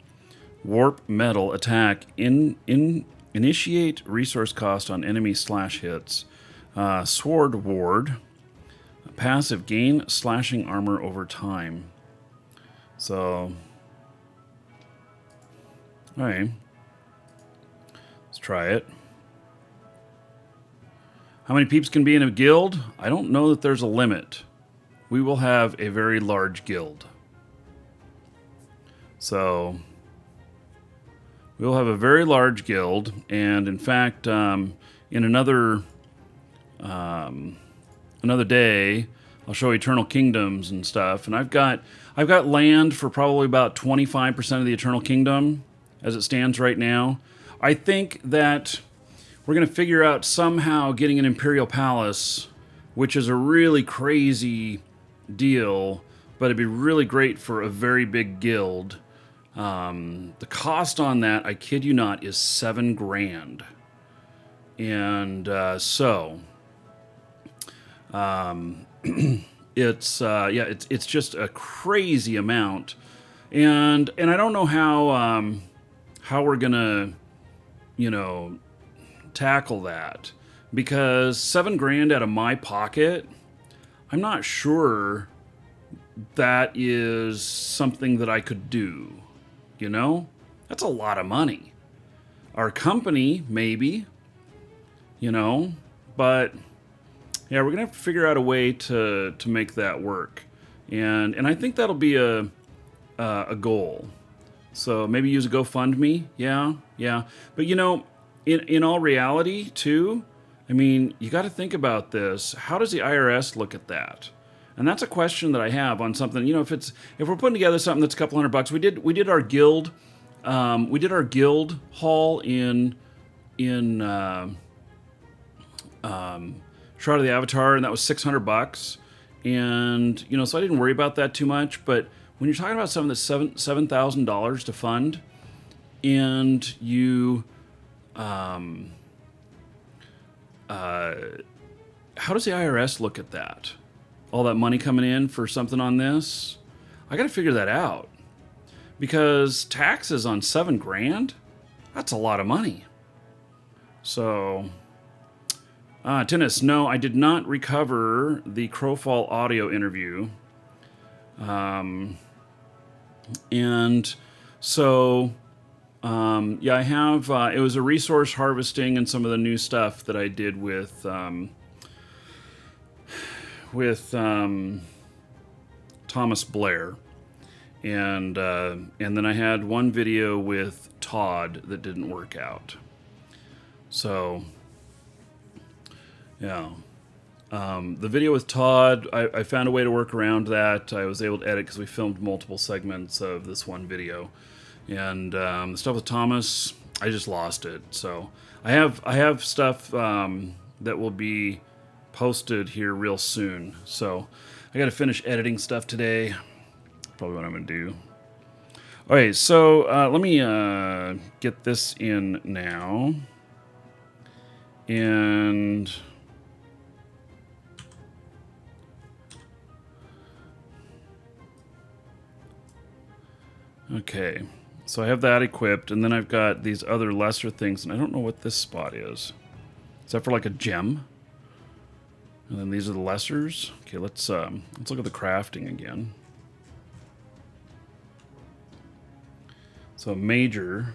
Warp Metal Attack. Initiate Resource Cost on enemy slash hits. Sword Ward. Passive, gain slashing armor over time. So, alright. Let's try it. How many peeps can be in a guild? I don't know that there's a limit. We will have a very large guild. So, we'll have a very large guild, and in fact, in another day, I'll show Eternal Kingdoms and stuff. And I've got land for probably about 25% of the Eternal Kingdom as it stands right now. I think that we're going to figure out somehow getting an Imperial Palace, which is a really crazy deal, but it'd be really great for a very big guild. The cost on that, I kid you not, is $7 grand. And it's just a crazy amount, and I don't know how we're gonna, tackle that, because $7 grand out of my pocket, I'm not sure that is something that I could do. That's a lot of money. Our company, maybe, but. Yeah, we're gonna have to figure out a way to make that work, and I think that'll be a goal. So maybe use a GoFundMe. Yeah. But in all reality, too, I mean, you got to think about this. How does the IRS look at that? And that's a question that I have on something. If we're putting together something that's a couple $100, we did our guild, haul in Shroud of the Avatar, and that was $600, and so I didn't worry about that too much. But when you're talking about something that's $7,000 to fund, and you, how does the IRS look at that? All that money coming in for something on this? I got to figure that out. Because taxes on $7,000, that's a lot of money. So, tennis, no, I did not recover the Crowfall audio interview. And so, yeah, I have, it was a resource harvesting and some of the new stuff that I did with Thomas Blair. And then I had one video with Todd that didn't work out. So, yeah. The video with Todd, I found a way to work around that. I was able to edit because we filmed multiple segments of this one video. And the stuff with Thomas, I just lost it. So I have stuff that will be posted here real soon. So I got to finish editing stuff today. Probably what I'm going to do. Okay, so let me get this in now. And okay, so I have that equipped, and then I've got these other lesser things, and I don't know what this spot is. Is that for like a gem? And then these are the lessers. Okay, let's look at the crafting again. So major,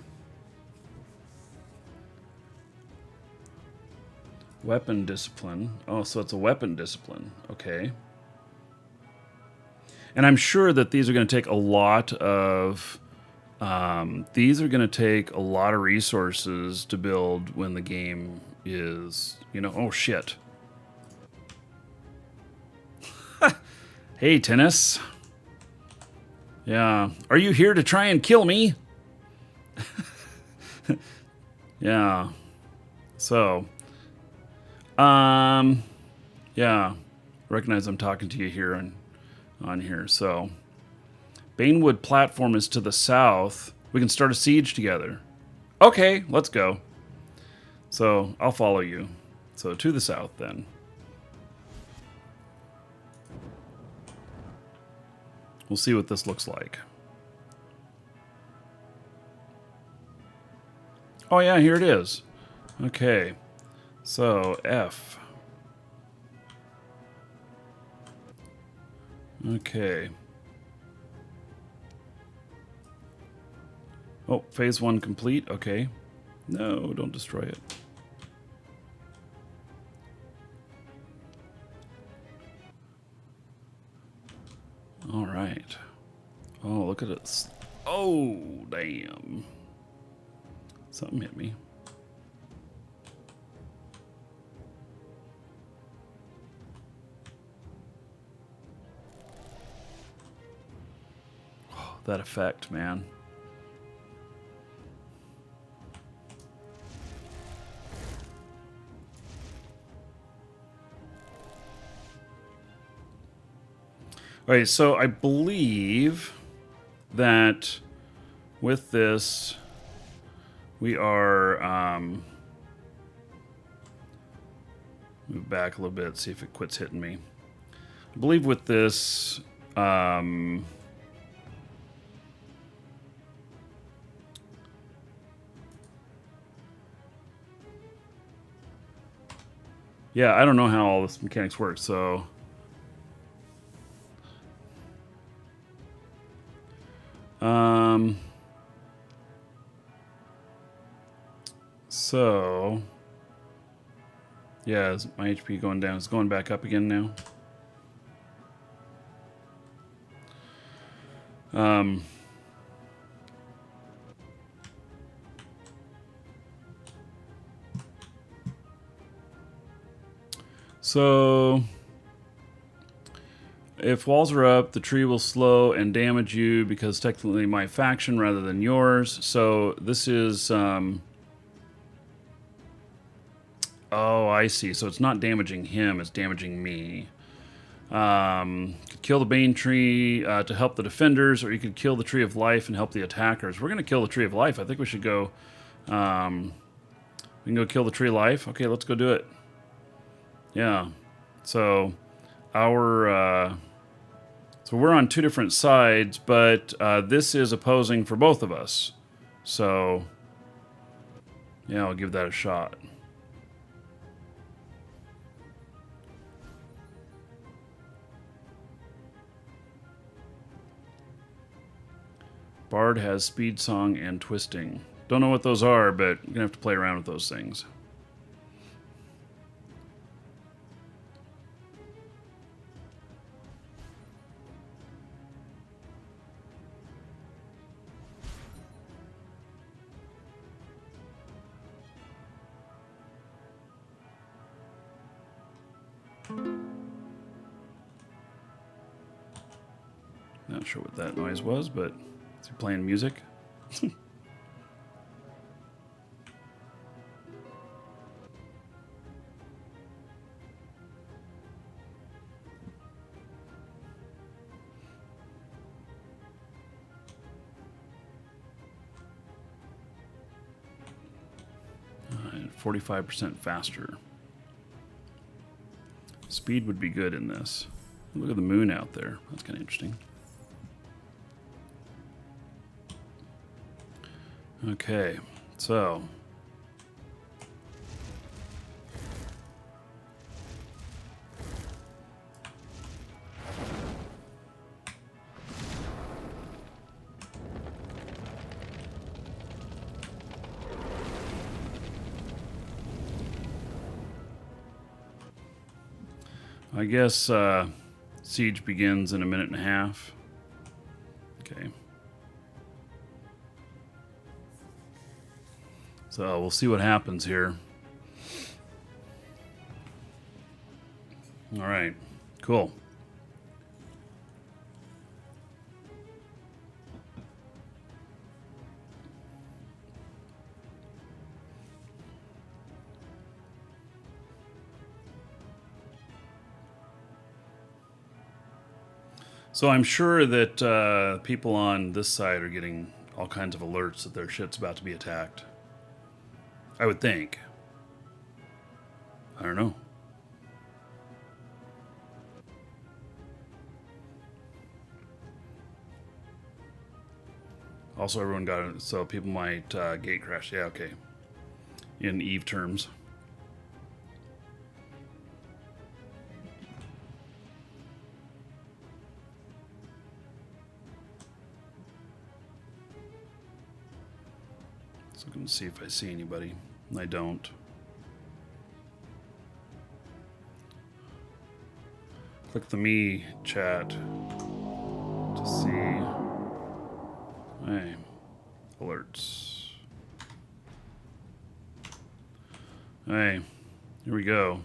weapon discipline. Oh, so it's a weapon discipline. Okay. And I'm sure that these are going to take a lot of resources to build when the game is, oh shit. Hey, tennis. Yeah. Are you here to try and kill me? Yeah. So, yeah. Recognize I'm talking to you here on here. So, Banewood platform is to the south. We can start a siege together. Okay, let's go. So, I'll follow you. So, to the south then. We'll see what this looks like. Oh yeah, here it is. Okay. So, F. Okay. Oh, phase 1 complete. Okay. No, don't destroy it. All right. Oh, look at it. Oh, damn. Something hit me. Oh, that effect, man. Okay, so I believe that with this, we are, move back a little bit, see if it quits hitting me. I believe with this, yeah, I don't know how all this mechanics work, so... So, yeah, is my HP going down? It's going back up again now. So, if walls are up, the tree will slow and damage you because technically my faction rather than yours. So this is, oh, I see. So it's not damaging him, it's damaging me. Could kill the Bane Tree to help the defenders, or you could kill the Tree of Life and help the attackers. We're going to kill the Tree of Life. I think we should go... we can go kill the Tree of Life. Okay, let's go do it. Yeah. So, our... so we're on two different sides, but this is opposing for both of us. So, yeah, I'll give that a shot. Bard has Speed Song and Twisting. Don't know what those are, but you're going to have to play around with those things. Not sure what that noise was, but is he playing music? 45% faster. Speed would be good in this. Look at the moon out there. That's kind of interesting. Okay, so I guess siege begins in a minute and a half. Okay. So we'll see what happens here. All right, cool. So I'm sure that people on this side are getting all kinds of alerts that their shit's about to be attacked. I would think. I don't know. Also, everyone got it, so people might gate crash. Yeah, okay. In Eve terms. So I'm going to see if I see anybody. I don't. Click the me chat to see. Hey, alerts. Hey, here we go.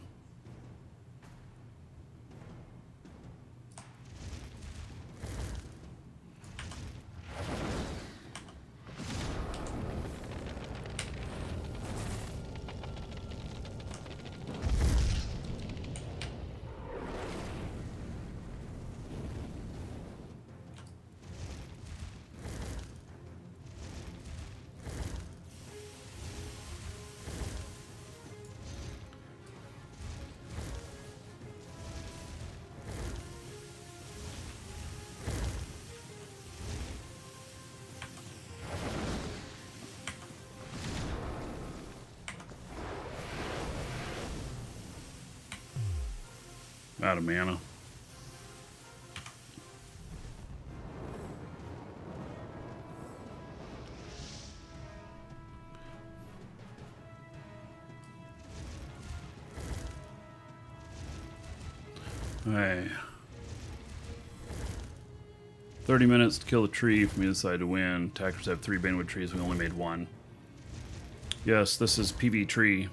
Out of mana. Alright. 30 minutes to kill a tree from either side to win. Attackers have 3 Banewood trees. We only made 1. Yes, this is PV tree.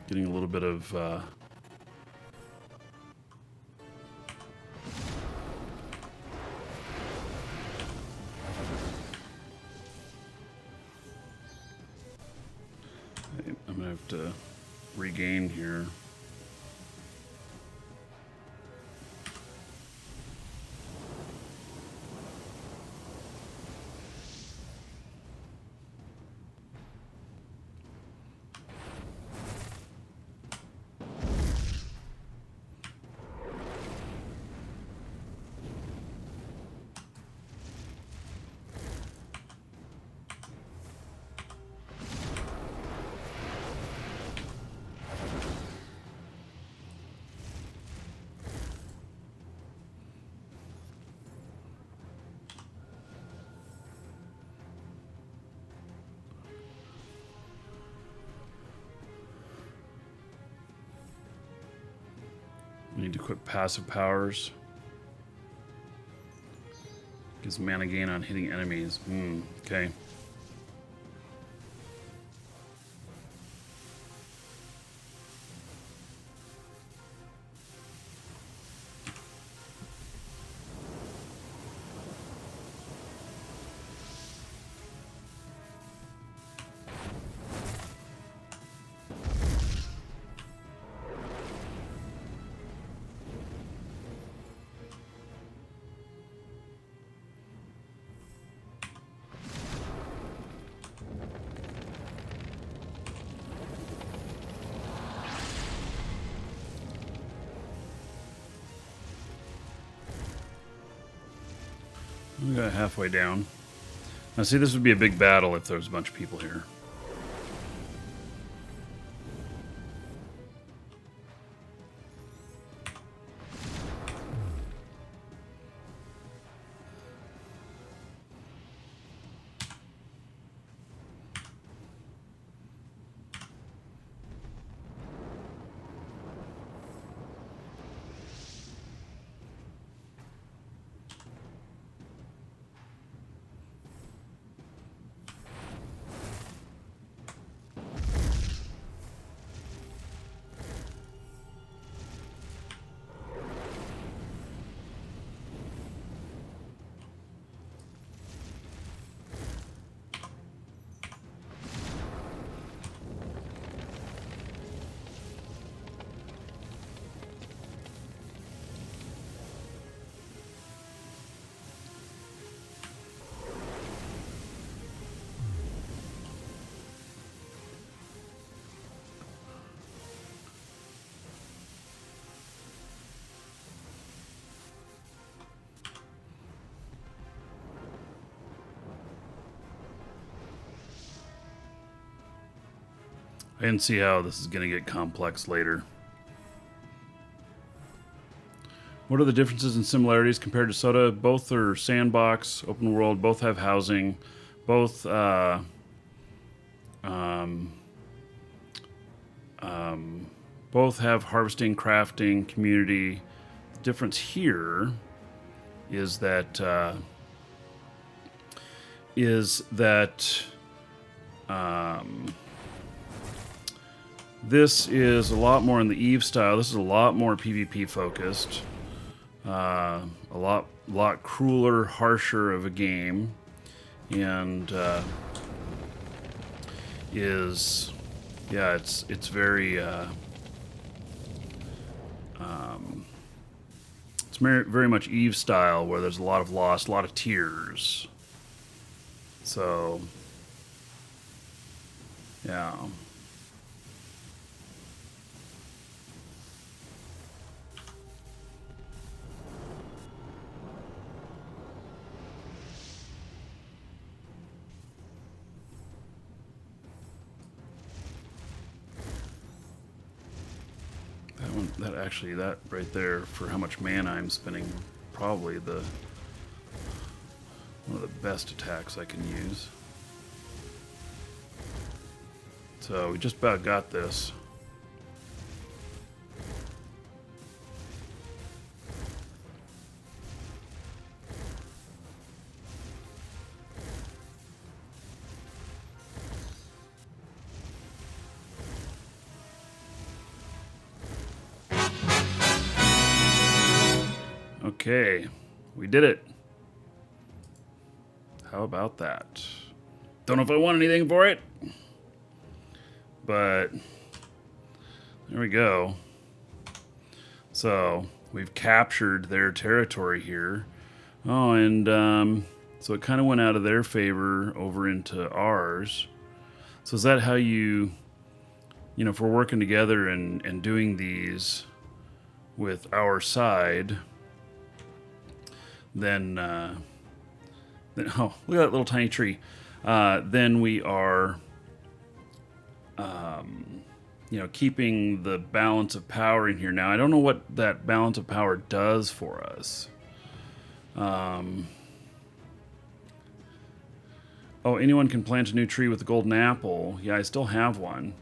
Getting a little bit of I'm gonna have to regain here. We need to equip passive powers. Gives mana gain on hitting enemies. Okay. We got halfway down. Now see, this would be a big battle if there was a bunch of people here. I can see how this is going to get complex later. What are the differences and similarities compared to Soda? Both are sandbox, open world, both have housing, both both have harvesting, crafting, community. The difference here is that this is a lot more in the Eve style. This is a lot more PvP focused. A lot crueler, harsher of a game, and it's very it's very much Eve style, where there's a lot of loss, a lot of tears. So yeah. That right there, for how much mana I'm spending, probably one of the best attacks I can use. So we just about got this. Okay, we did it. How about that? Don't know if I want anything for it, but There we go. So we've captured their territory here. Oh, and so it kind of went out of their favor over into ours. So is that how you know, if we're working together and doing these with our side, then oh, look at that little tiny tree. Then we are, you know, keeping the balance of power in here. Now, I don't know what that balance of power does for us. Oh, anyone can plant a new tree with a golden apple. Yeah, I still have one.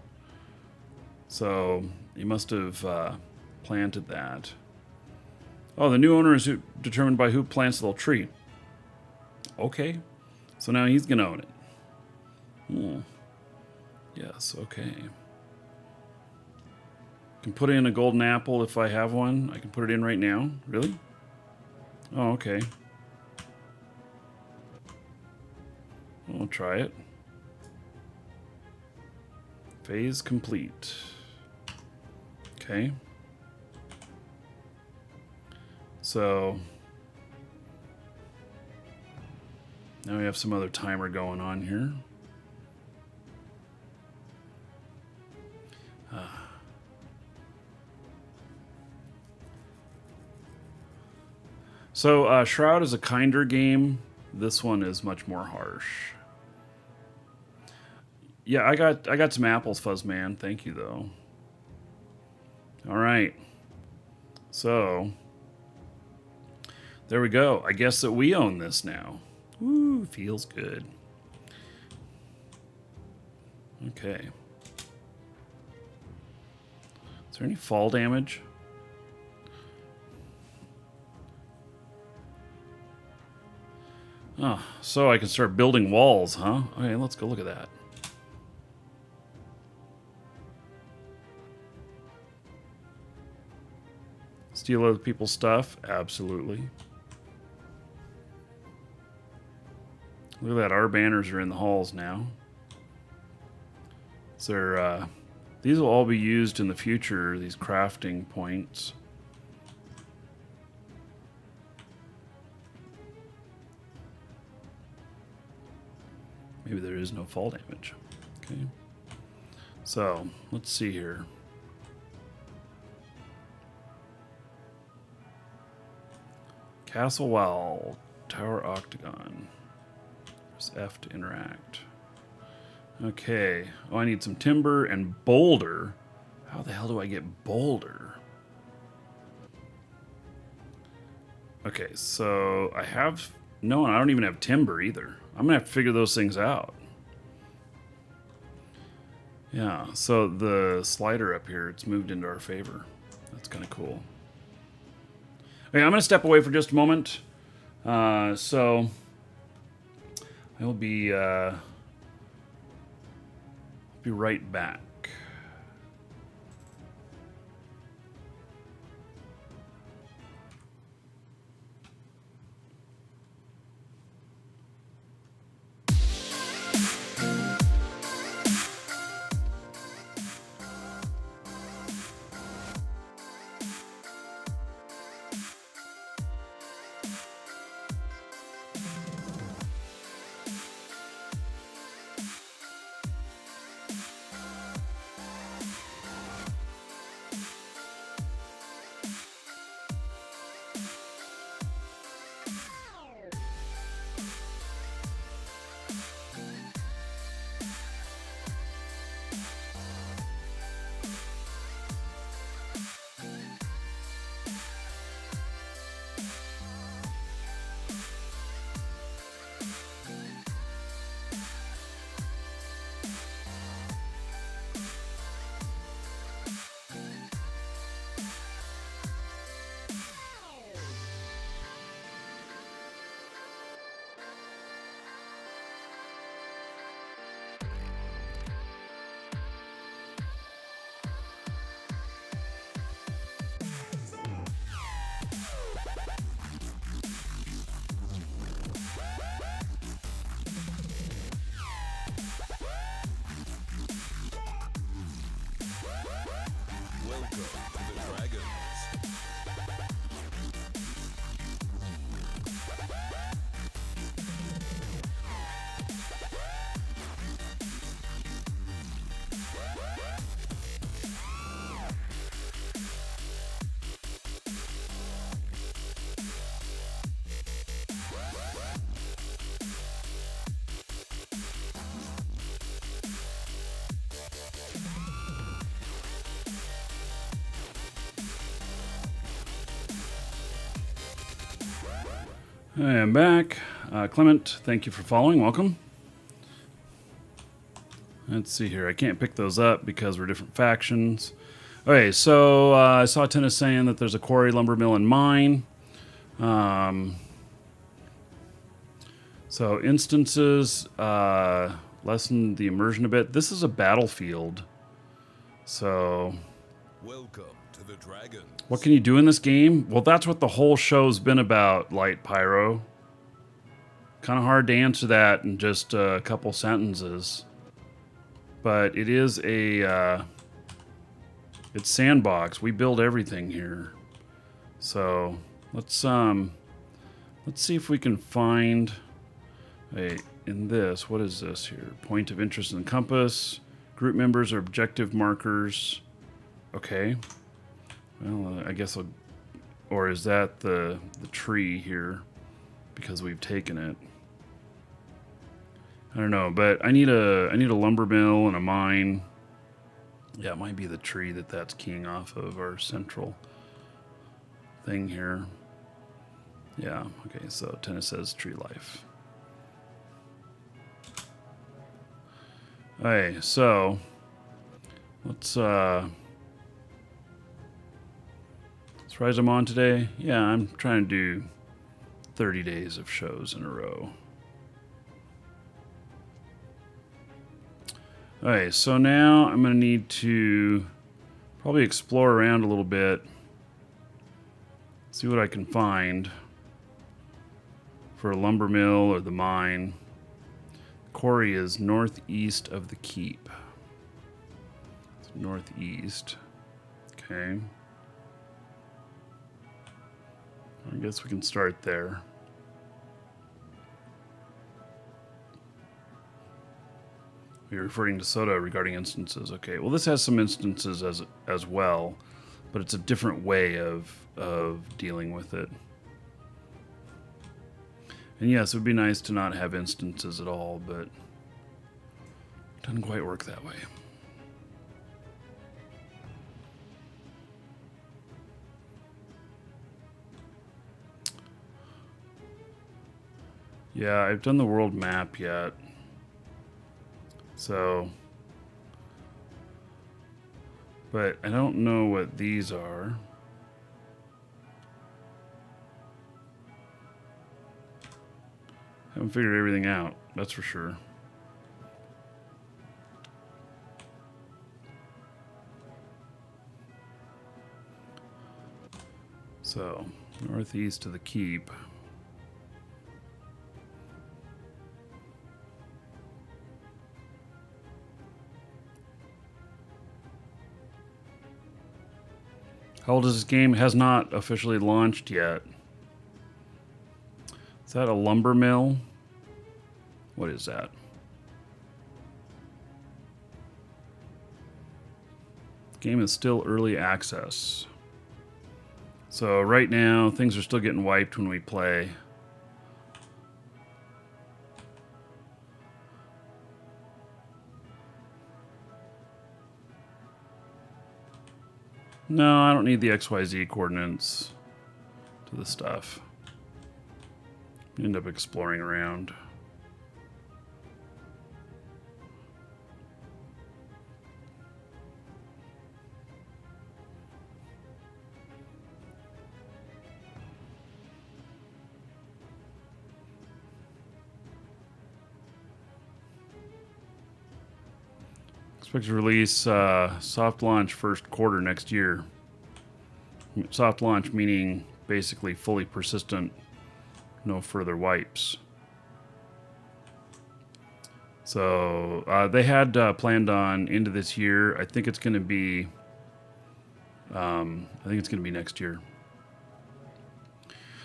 So you must have planted that. Oh, the new owner is determined by who plants the little tree. Okay. So now he's going to own it. Hmm. Yes, okay. Can put in a golden apple if I have one. I can put it in right now. Really? Oh, okay. We'll try it. Phase complete. Okay. So now we have some other timer going on here. So Shroud is a kinder game. This one is much more harsh. Yeah, I got some apples, Fuzzman. Thank you, though. All right. So there we go. I guess that we own this now. Woo, feels good. Okay. Is there any fall damage? Oh, so I can start building walls, huh? Okay, let's go look at that. Steal other people's stuff? Absolutely. Look at that, our banners are in the halls now. So these will all be used in the future, these crafting points. Maybe there is no fall damage. Okay. So, let's see here. Castle Wall, Tower Octagon. There's F to interact. Okay. Oh, I need some timber and boulder. How the hell do I get boulder? Okay, so I have... No, I don't even have timber either. I'm going to have to figure those things out. Yeah, so the slider up here, it's moved into our favor. That's kind of cool. Okay, I'm going to step away for just a moment. So I will be right back. I am back. Clement, thank you for following. Welcome. Let's see here. I can't pick those up because we're different factions. Okay, so I saw Tennis saying that there's a quarry, lumber mill, and mine. So instances lessen the immersion a bit. This is a battlefield. So Welcome to the Dragons. what can you do in this game? Well, that's what the whole show's been about, Light Pyro. Kind of hard to answer that in just a couple sentences. But it is a... it's sandbox. We build everything here. So let's see if we can find in this. What is this here? Point of interest and compass. Group members are objective markers. Okay. Well, I guess or is that the tree here? Because we've taken it. I don't know, but I need a lumber mill and a mine. Yeah, it might be the tree that's keying off of our central thing here. Yeah, okay, so Tennis says tree life. Okay, so let's rise them on today. Yeah, I'm trying to do 30 days of shows in a row. Okay, so now I'm going to need to probably explore around a little bit, see what I can find for a lumber mill or the mine. Quarry is northeast of the keep. It's northeast. Okay. I guess we can start there. You're referring to Soda regarding instances. Okay, well this has some instances as well, but it's a different way of dealing with it. And yes, it would be nice to not have instances at all, but it doesn't quite work that way. Yeah, I've done the world map yet. So, but I don't know what these are. Haven't figured everything out, that's for sure. So, northeast of the keep. How old is this game? It has not officially launched yet. Is that a lumber mill? What is that? The game is still early access. So right now, things are still getting wiped when we play. No, I don't need the XYZ coordinates to the stuff. End up exploring around. Expect to release soft launch first quarter next year. Soft launch meaning basically fully persistent, no further wipes. So they had planned on into this year. I think it's going to be. Next year.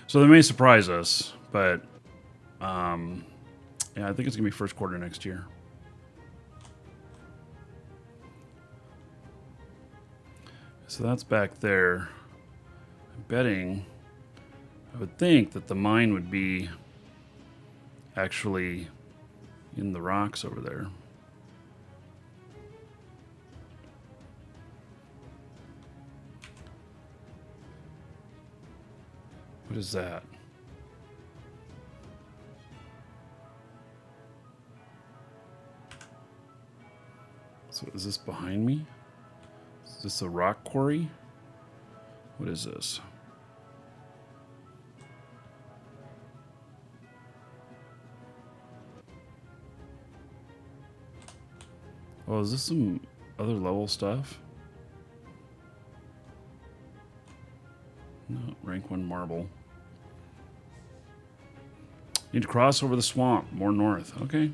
So they may surprise us, but yeah, I think it's going to be first quarter next year. So that's back there. I'm betting, I would think that the mine would be actually in the rocks over there. What is that? So is this behind me? Is this a rock quarry? What is this? Oh, is this some other level stuff? No, rank 1 marble. Need to cross over the swamp, more north. Okay.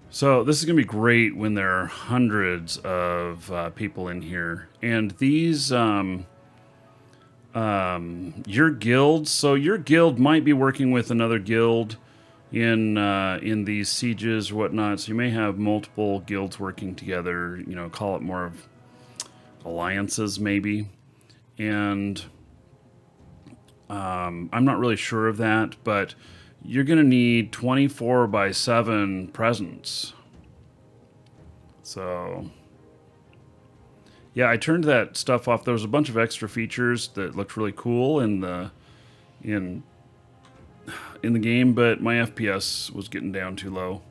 So this is going to be great when there are hundreds of people in here. And these, your guilds, so your guild might be working with another guild in these sieges or whatnot. So you may have multiple guilds working together, you know, call it more of alliances maybe. And I'm not really sure of that, but you're going to need 24/7 presence. So, yeah, I turned that stuff off. There was a bunch of extra features that looked really cool in the game, but my FPS was getting down too low.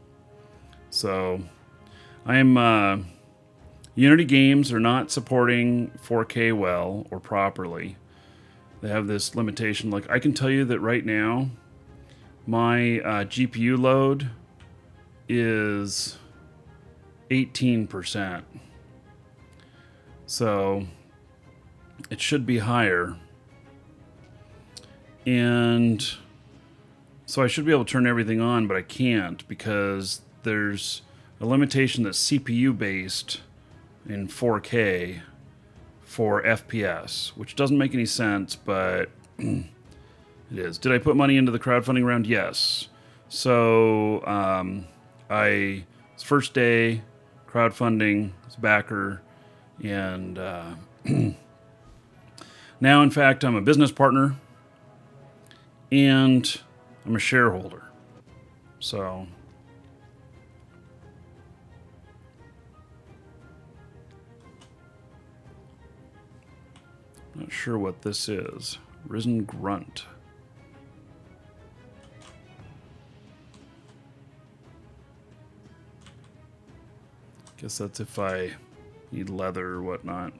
So, Unity games are not supporting 4K well or properly. They have this limitation. Like, I can tell you that right now, my GPU load is 18%. So it should be higher. And so I should be able to turn everything on, but I can't because there's a limitation that's CPU based in 4K for FPS, which doesn't make any sense, but it is. Did I put money into the crowdfunding round? Yes. So it's first day crowdfunding, it's backer, and now, in fact, I'm a business partner and I'm a shareholder. So not sure what this is. Risen Grunt. Guess that's if I need leather or whatnot.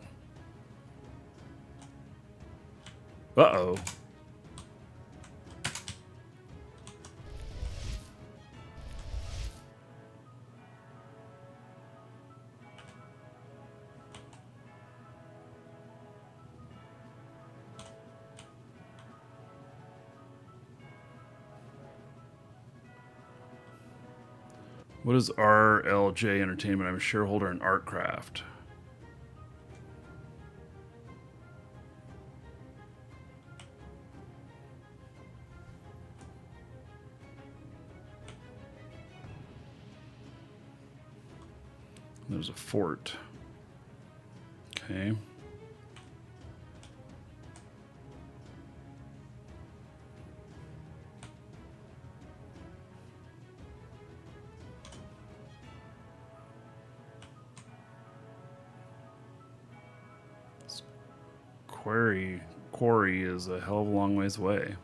Uh-oh. What is RLJ Entertainment? I'm a shareholder in Artcraft. There's a fort. Okay. Quarry is a hell of a long ways away.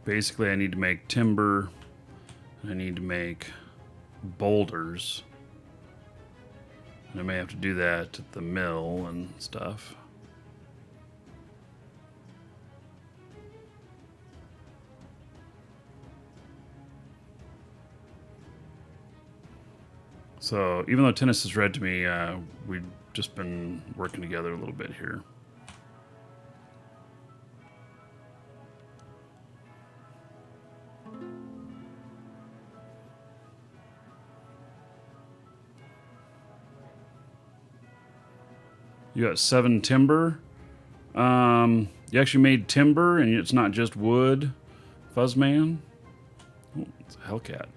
Basically, I need to make timber. I need to make boulders. And I may have to do that at the mill and stuff. So even though tennis is red to me, we've just been working together a little bit here. You got 7 timber. You actually made timber, and it's not just wood. Fuzzman. Oh, it's a Hellcat.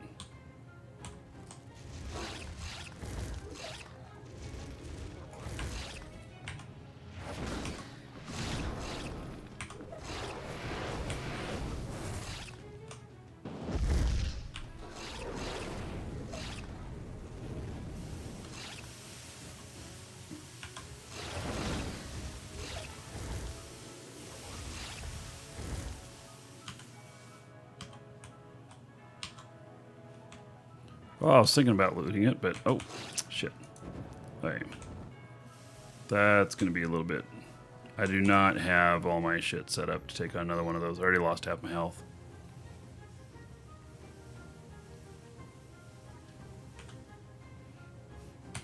Oh, I was thinking about looting it, but oh, shit. Alright. That's going to be a little bit... I do not have all my shit set up to take on another one of those. I already lost half my health.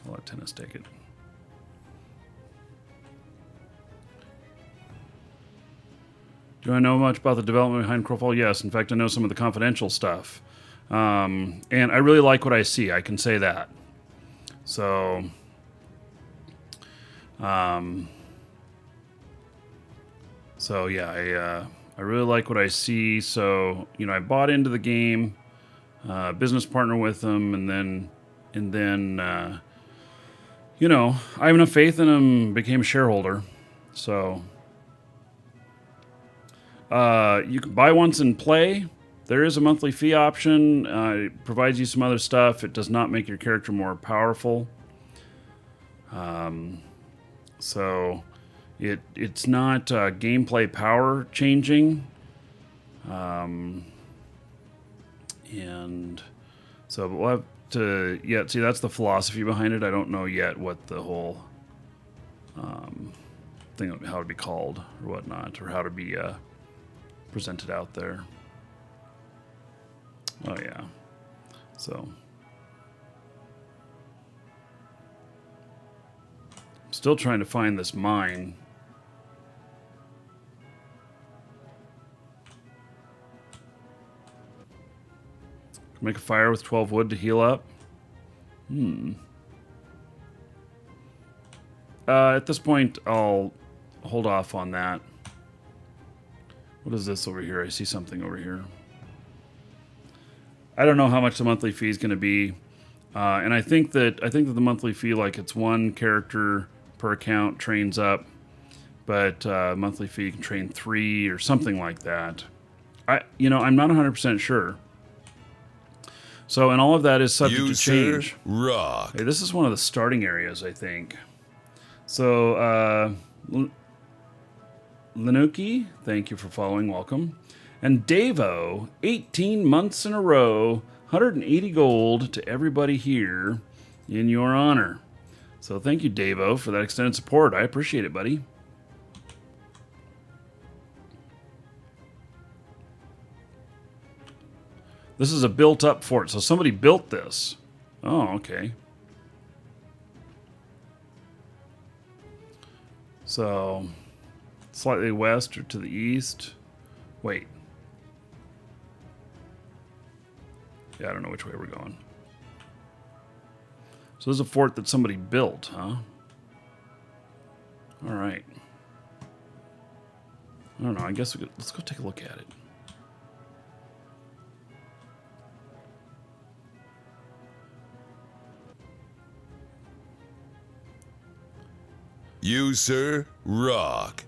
I'll let Tennis take it. Do I know much about the development behind Crowfall? Yes. In fact, I know some of the confidential stuff. And I really like what I see. I can say that. So... So yeah, I really like what I see. So, you know, I bought into the game, business partner with them, and then, you know, I have enough faith in them, became a shareholder. So, you can buy once and play. There is a monthly fee option. It provides you some other stuff. It does not make your character more powerful. So... It's not gameplay power changing, and so we'll have to see that's the philosophy behind it. I don't know yet what the whole thing, how to be called or whatnot, or how to be presented out there. Oh yeah, so still trying to find this mine. Make a fire with 12 wood to heal up. At this point, I'll hold off on that. What is this over here? I see something over here. I don't know how much the monthly fee is going to be, and I think that the monthly fee, like, it's one character per account trains up, but monthly fee you can train 3 or something like that. I'm not 100% sure. So, and all of that is subject to change. Rock. Hey, this is one of the starting areas, I think. So, Lenuki, thank you for following. Welcome. And Davo, 18 months in a row, 180 gold to everybody here in your honor. So, thank you, Davo, for that extended support. I appreciate it, buddy. This is a built-up fort, so somebody built this. Oh, okay. So, slightly west or to the east. Wait. Yeah, I don't know which way we're going. So there's a fort that somebody built, huh? All right. I don't know. I guess let's go take a look at it. You, sir, rock.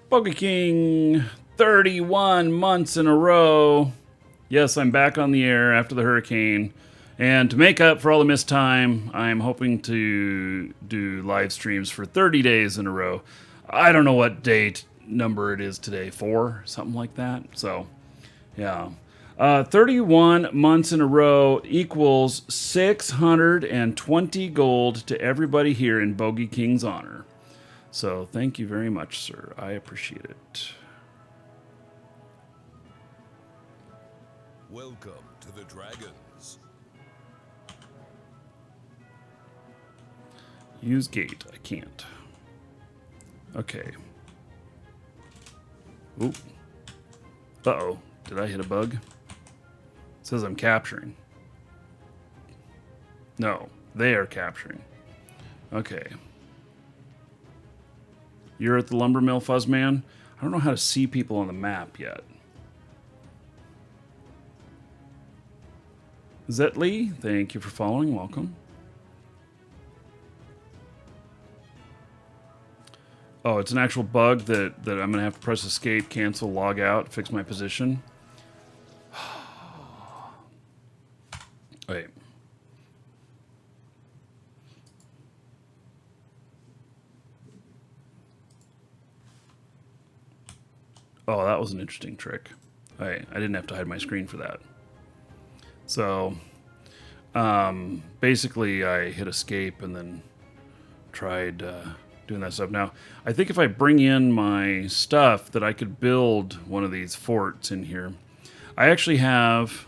Bogey King, 31 months in a row. Yes, I'm back on the air after the hurricane. And to make up for all the missed time, I'm hoping to do live streams for 30 days in a row. I don't know what date number it is today, 4, something like that. So, yeah. 31 months in a row equals 620 gold to everybody here in Bogey King's honor. So thank you very much, sir. I appreciate it. Welcome to the Dragons. Use gate. I can't. Okay. Oop. Uh-oh. Did I hit a bug? It says I'm capturing. No, they are capturing. Okay. You're at the lumber mill, Fuzzman? I don't know how to see people on the map yet. Zetley, thank you for following. Welcome. Oh, it's an actual bug that I'm going to have to press escape, cancel, log out, fix my position. Wait. Oh, that was an interesting trick. I didn't have to hide my screen for that. So, Basically, I hit escape and then tried doing that stuff. Now, I think if I bring in my stuff, that I could build one of these forts in here. I actually have.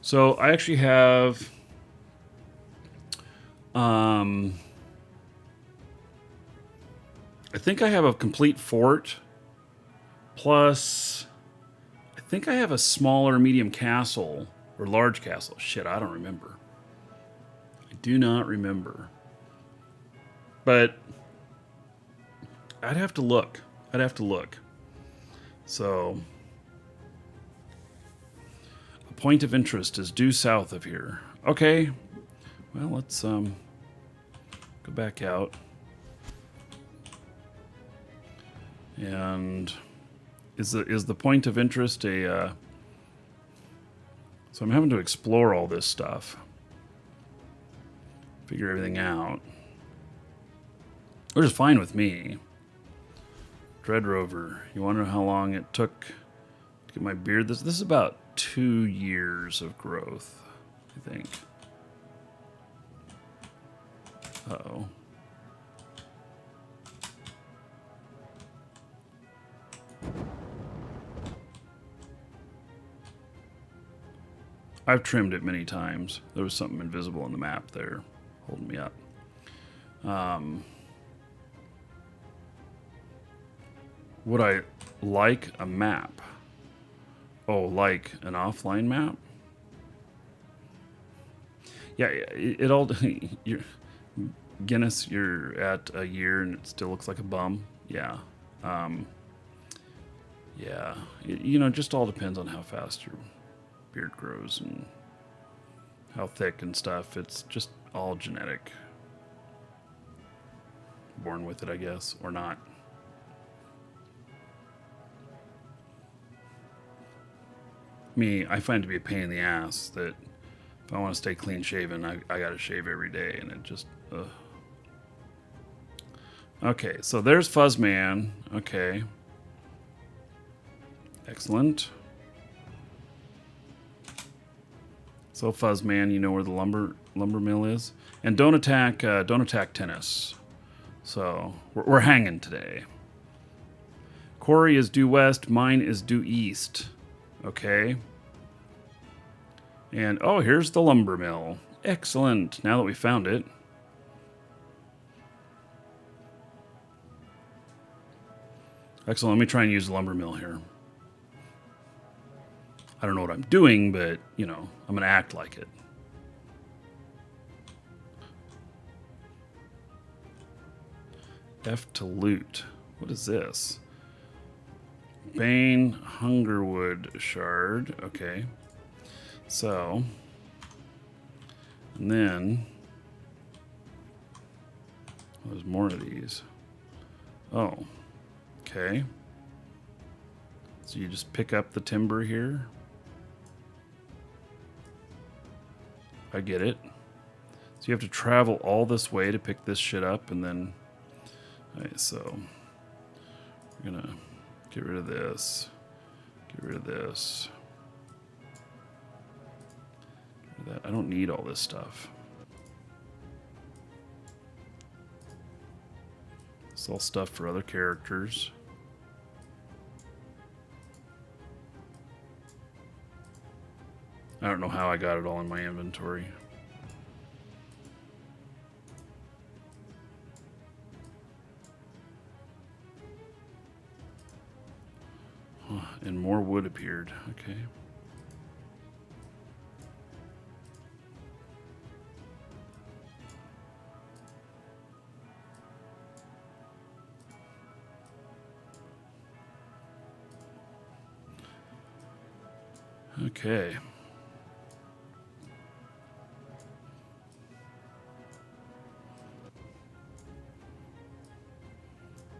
So I actually have. I think I have a complete fort. Plus, I think I have a smaller medium castle or large castle. Shit, I don't remember. I do not remember. But I'd have to look. I'd have to look. So, a point of interest is due south of here. Okay. Well, let's go back out. And is the point of interest a so I'm having to explore all this stuff. Figure everything out. Which is fine with me. Dread Rover. You want to know how long it took to get my beard? This is about 2 years of growth, I think. Uh-oh. I've trimmed it many times. There was something invisible on the map there holding me up. Would I like a map? Oh, like an offline map? Yeah, it all... Guinness, you're at a year and it still looks like a bum. Yeah. Yeah. It just all depends on how fast your beard grows and how thick and stuff. It's just all genetic. Born with it, I guess, or not. Me, I find it to be a pain in the ass that if I want to stay clean shaven, I got to shave every day, and it just... Ugh. Okay, so there's Fuzzman. Okay. Excellent. So Fuzzman, you know where the lumber mill is, and don't attack tennis. So we're hanging today. Quarry is due west. Mine is due east. Okay. And oh, here's the lumber mill. Excellent. Now that we found it. Excellent. Let me try and use the lumber mill here. I don't know what I'm doing, but, I'm going to act like it. F to loot. What is this? Bane Hungerwood Shard. Okay. So, and then, there's more of these. Oh, okay. So you just pick up the timber here. I get it. So you have to travel all this way to pick this shit up, and then, alright, so we're gonna get rid of this, get rid of this, get rid of that. I don't need all this stuff. It's all stuff for other characters. I don't know how I got it all in my inventory. And more wood appeared. Okay. Okay.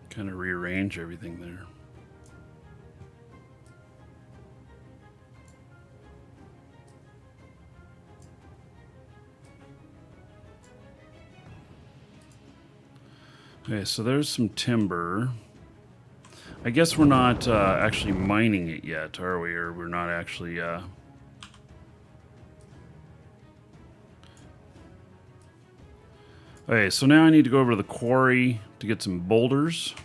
Kind of rearrange everything there. Okay, so there's some timber. I guess we're not actually mining it yet, are we? Or we're not actually... Okay, so now I need to go over to the quarry to get some boulders.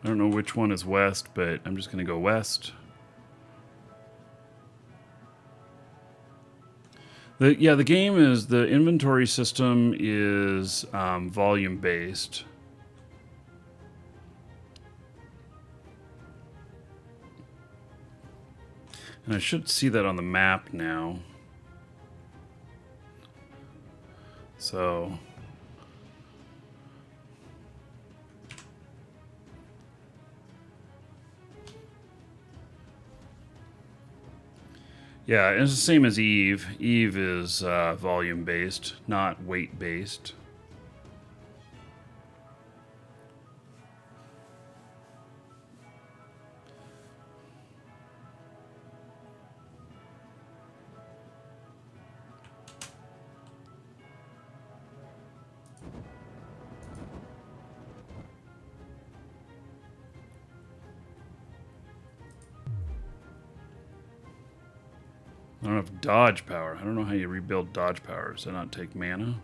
I don't know which one is west, but I'm just going to go west. The game is, the inventory system is volume based. And I should see that on the map now. So yeah, it's the same as Eve. Eve is volume based, not weight based. I don't have dodge power. I don't know how you rebuild dodge power. Does that not take mana?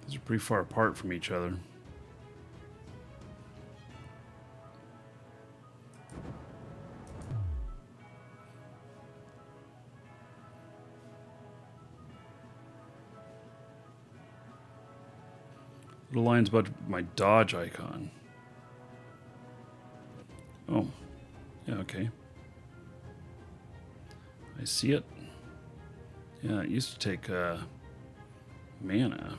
These are pretty far apart from each other. It aligns about my dodge icon. Oh, yeah, okay. I see it. Yeah, it used to take mana.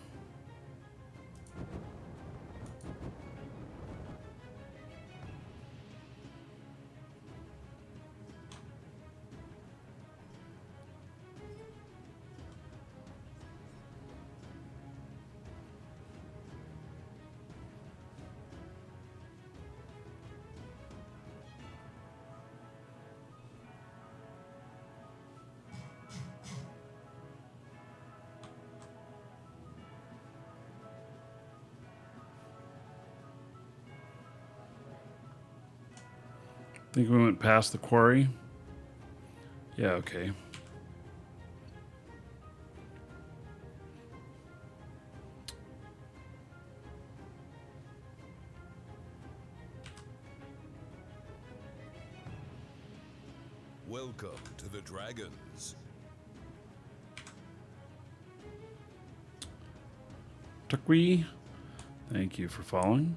Think we went past the quarry? Yeah, okay. Welcome to the Dragons. Tukwi, thank you for following.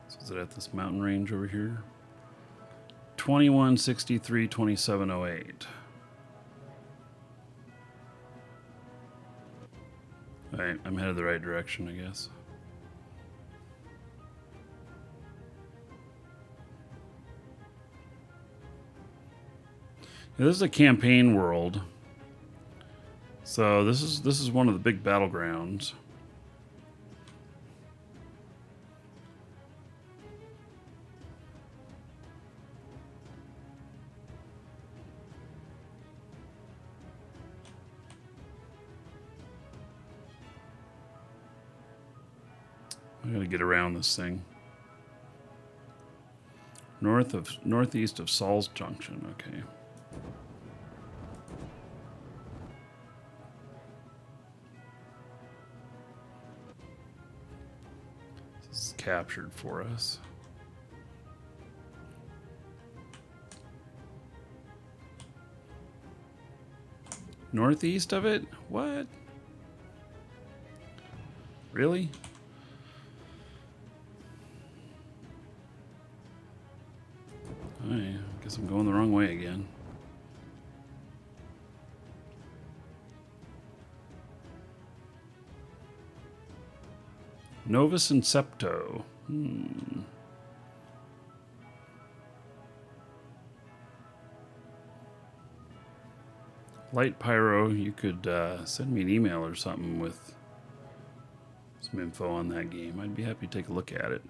So is it at this mountain range over here? 2163, 2708. Alright, I'm headed the right direction, I guess. Yeah, this is a campaign world. So this is one of the big battlegrounds. I gotta get around this thing. Northeast of Saul's Junction, okay. This is captured for us. Northeast of it? What? Really? I guess I'm going the wrong way again. Novus and Septo. Light Pyro, you could send me an email or something with some info on that game. I'd be happy to take a look at it.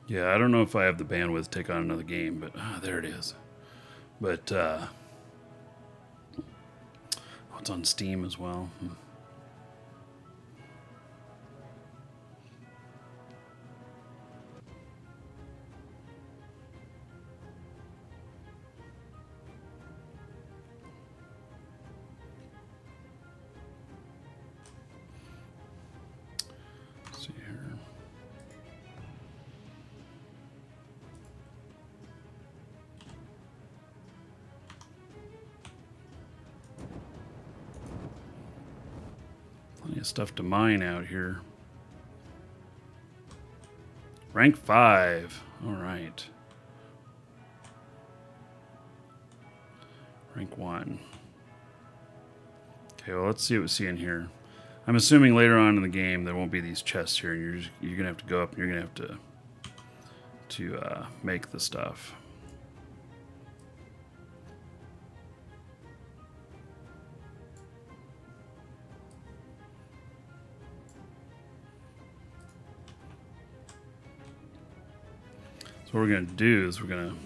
Yeah, I don't know if I have the bandwidth to take on another game, but there it is. But it's on Steam as well. Let's see here. Plenty of stuff to mine out here. Rank 5. All right. Rank 1. Okay, well, let's see what we see in here. I'm assuming later on in the game there won't be these chests here, and you're gonna have to go up and you're gonna have to make the stuff. So what we're going to do is we're going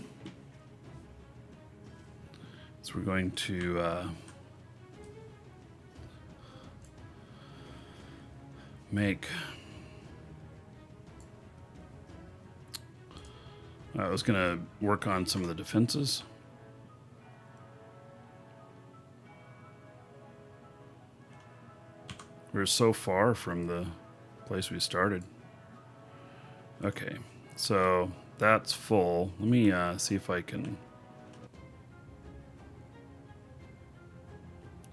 to make. I was going to work on some of the defenses. We're so far from the place we started. Okay, so that's full. Let me see if I can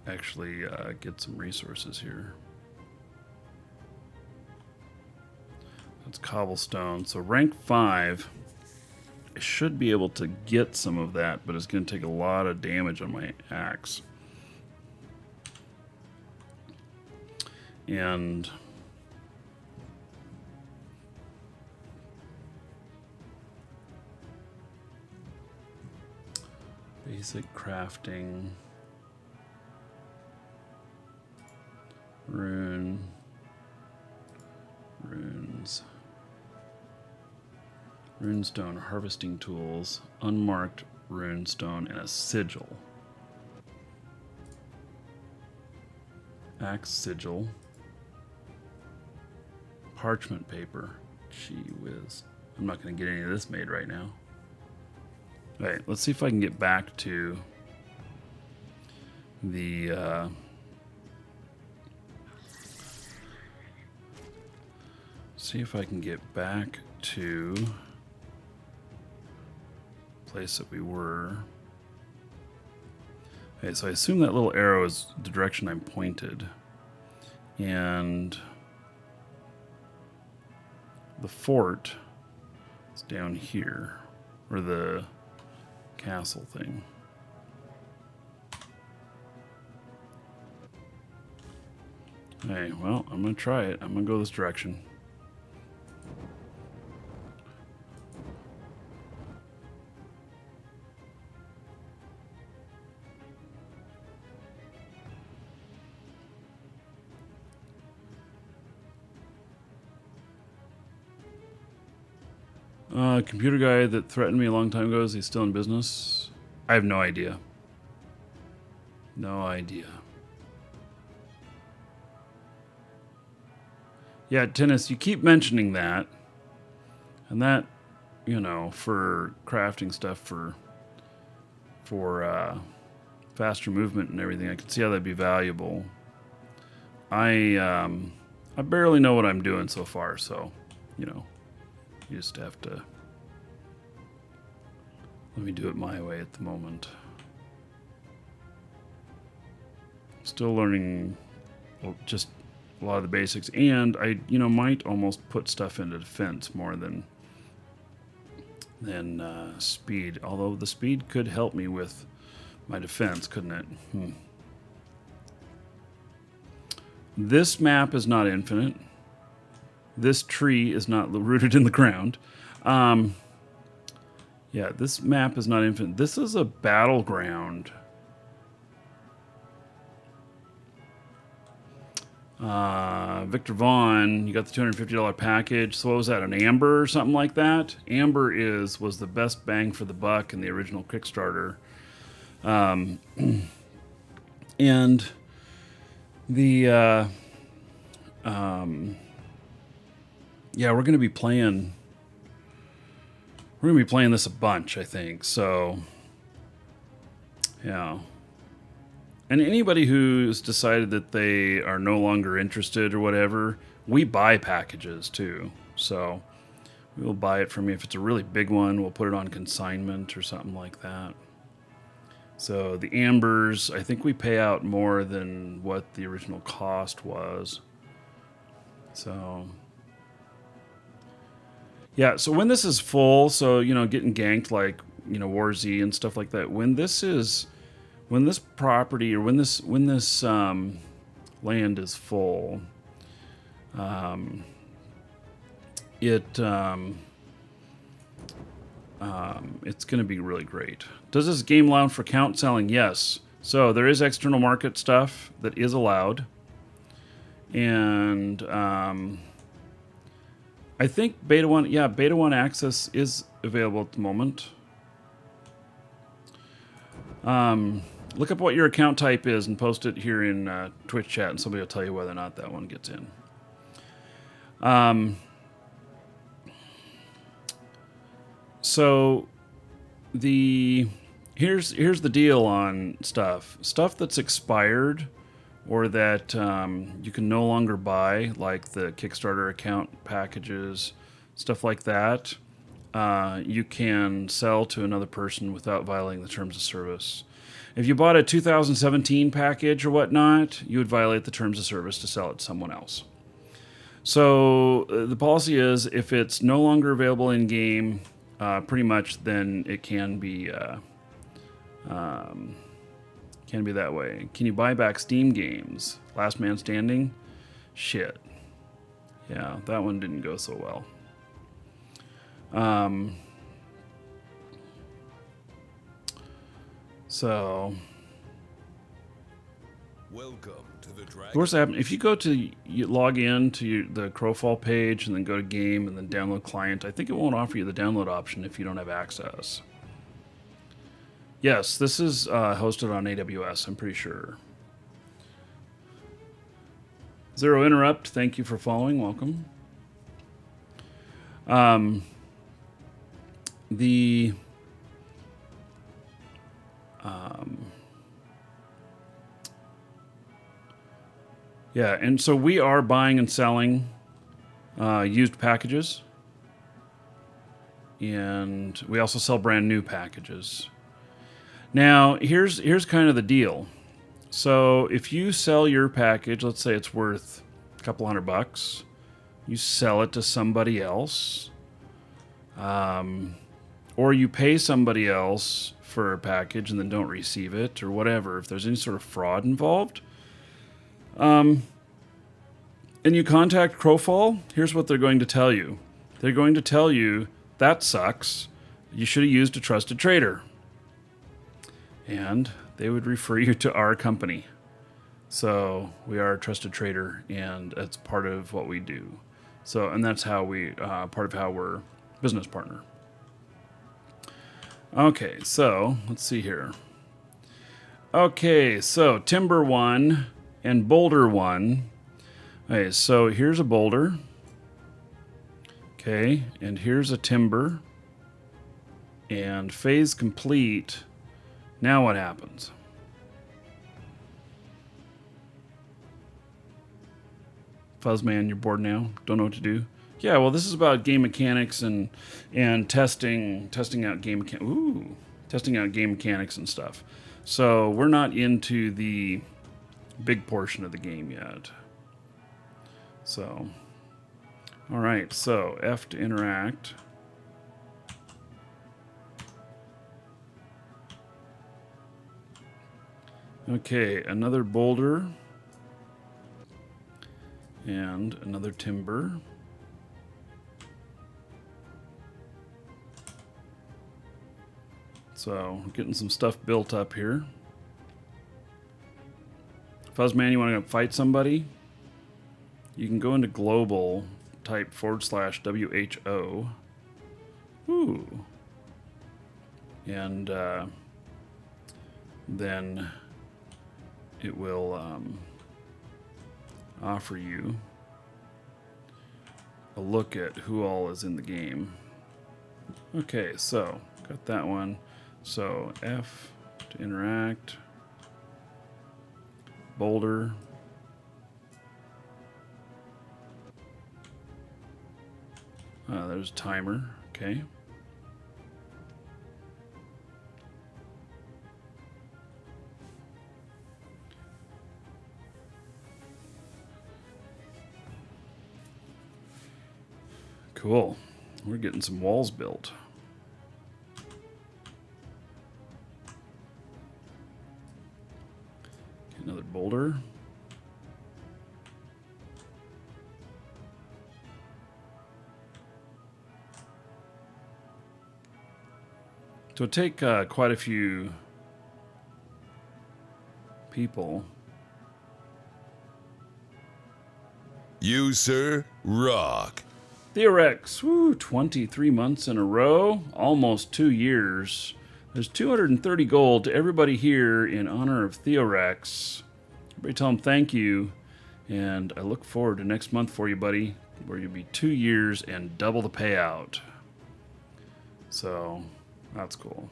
actually get some resources here. That's cobblestone. So rank 5, I should be able to get some of that, but it's going to take a lot of damage on my axe. And basic crafting, runes, runestone harvesting tools, unmarked runestone, and a sigil. Axe sigil, parchment paper. Gee whiz. I'm not going to get any of this made right now. All right, let's see if I can get back to the see if I can get back to the place that we were. Okay, so I assume that little arrow is the direction I'm pointed, and the fort is down here, or the castle thing. Hey, well, I'm gonna try it. I'm gonna go this direction. Computer guy that threatened me a long time ago, is he still in business? I have no idea. No idea. Yeah, Tennis, you keep mentioning that. And that, you know, for crafting stuff for faster movement and everything, I can see how that'd be valuable. I barely know what I'm doing so far, so, you know, you just have to let me do it my way at the moment. Still learning just a lot of the basics, and I might almost put stuff into defense more than speed. Although the speed could help me with my defense, couldn't it? This map is not infinite. This tree is not rooted in the ground. Yeah, this map is not infinite. This is a battleground. Victor Vaughn, you got the $250 package. So what was that, an Amber or something like that? Amber was the best bang for the buck in the original Kickstarter. And the yeah, we're gonna be playing this a bunch, I think. So yeah. And anybody who's decided that they are no longer interested or whatever, we buy packages too. So we'll buy it from you. If it's a really big one, we'll put it on consignment or something like that. So the Ambers, I think we pay out more than what the original cost was. So yeah, so when this is full, so getting ganked like War Z and stuff like that, when this property or when this land is full, it's going to be really great. Does this game allow for count selling? Yes. So there is external market stuff that is allowed, and I think beta 1 access is available at the moment. Look up what your account type is and post it here in Twitch chat, and somebody will tell you whether or not that one gets in. So here's the deal on stuff that's expired or that you can no longer buy, like the Kickstarter account packages, stuff like that. You can sell to another person without violating the terms of service. If you bought a 2017 package or whatnot, you would violate the terms of service to sell it to someone else. So the policy is, if it's no longer available in game, pretty much, then it can be that way. Can you buy back Steam games? Last Man Standing? Shit. Yeah, that one didn't go so well. So Welcome to the Dragon. what's happening? If you go to log in to the Crowfall page and then go to game and then download client, I think it won't offer you the download option if you don't have access. Yes, this is hosted on AWS, I'm pretty sure. Zero Interrupt, thank you for following. Welcome. Yeah, and so we are buying and selling used packages, and we also sell brand new packages. Now, here's kind of the deal. So if you sell your package, let's say it's worth a couple $100, you sell it to somebody else, or you pay somebody else for a package and then don't receive it or whatever, if there's any sort of fraud involved, and you contact Crowfall, here's what they're going to tell you. They're going to tell you, that sucks. You should have used a trusted trader. And they would refer you to our company. So we are a trusted trader, and it's part of what we do. So, and that's how part of how we're business partner. Okay, so let's see here. Okay, so Timber 1 and Boulder 1. Okay, so here's a boulder. Okay, and here's a timber. And phase complete. Now what happens? Fuzzman, you're bored now? Don't know what to do? Yeah, well, this is about game mechanics and testing out game mechanics and stuff. So we're not into the big portion of the game yet. So, all right, so F to interact. Okay, another boulder and another timber. So, getting some stuff built up here. Fuzzman, you want to fight somebody? You can go into global, type /WHO. Ooh. And then it will offer you a look at who all is in the game. Okay, so got that one. So F to interact. Boulder. There's timer. Okay. Cool. We're getting some walls built. Another boulder. So it'll take quite a few people. You, sir, rock. Theorex, woo, 23 months in a row, almost 2 years. There's 230 gold to everybody here in honor of Theorex. Everybody tell him thank you, and I look forward to next month for you, buddy, where you'll be 2 years and double the payout. So, that's cool.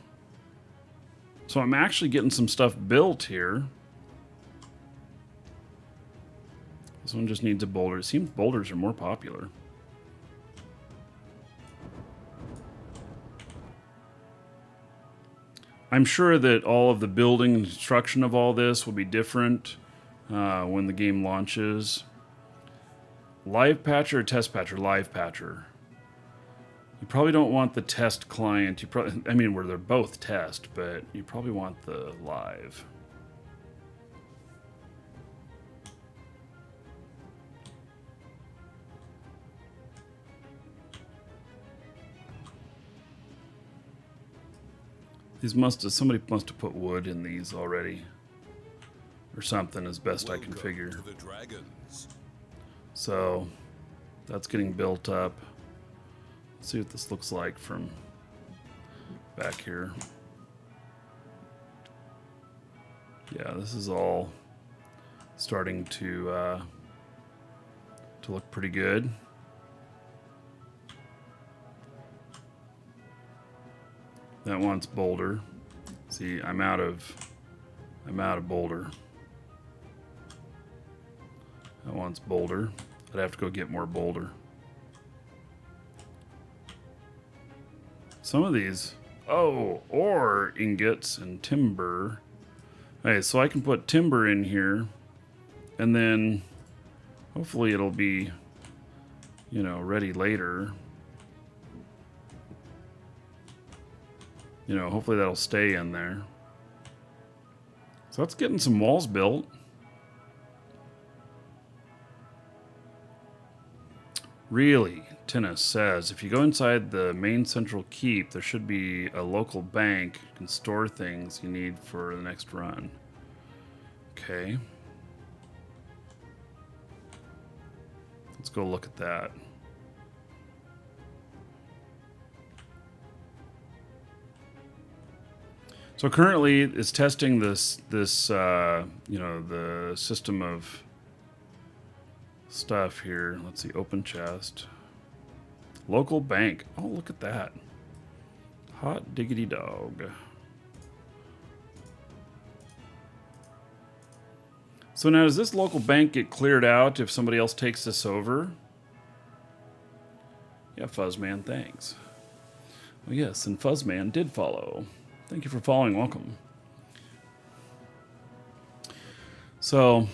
So I'm actually getting some stuff built here. This one just needs a boulder. It seems boulders are more popular. I'm sure that all of the building and construction of all this will be different when the game launches. Live patcher or test patcher? Live patcher. You probably don't want the test client. You probably, I mean, where they're both test, but you probably want the live. Somebody must have put wood in these already, or something, as best I can figure. To the dragons. So that's getting built up. Let's see what this looks like from back here. Yeah, this is all starting to look pretty good. That one's boulder. See, I'm out of boulder. That one's boulder. I'd have to go get more boulder. Some of these, oh, ore ingots and timber. Okay, so I can put timber in here, and then hopefully it'll be, you know, ready later. You know, hopefully that'll stay in there. So that's getting some walls built. Really, Tennis says, if you go inside the main central keep, there should be a local bank. You can store things you need for the next run. Okay. Let's go look at that. So currently, it's testing this you know, the system of stuff here. Let's see, open chest, local bank. Oh, look at that! Hot diggity dog. So now, does this local bank get cleared out if somebody else takes this over? Yeah, Fuzzman, thanks. Well, yes, and Fuzzman did follow. Thank you for following. Welcome. So,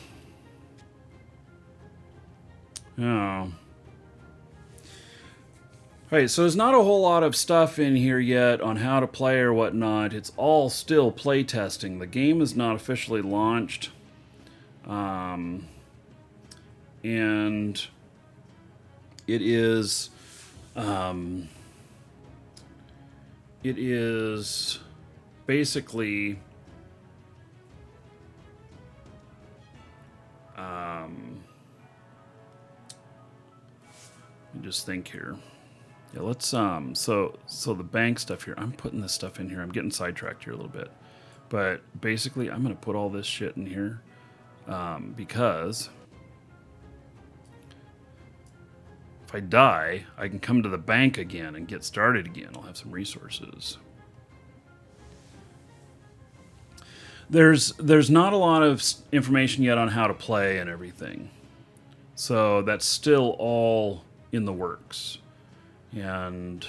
Oh. Alright, so there's not a whole lot of stuff in here yet on how to play or whatnot. It's all still play testing. The game is not officially launched. And it is basically let me just think here. Yeah, let's so the bank stuff here. I'm putting this stuff in here. I'm getting sidetracked here a little bit. But basically I'm gonna put all this shit in here. Because if I die, I can come to the bank again and get started again. I'll have some resources. There's not a lot of information yet on how to play and everything. So that's still all in the works. And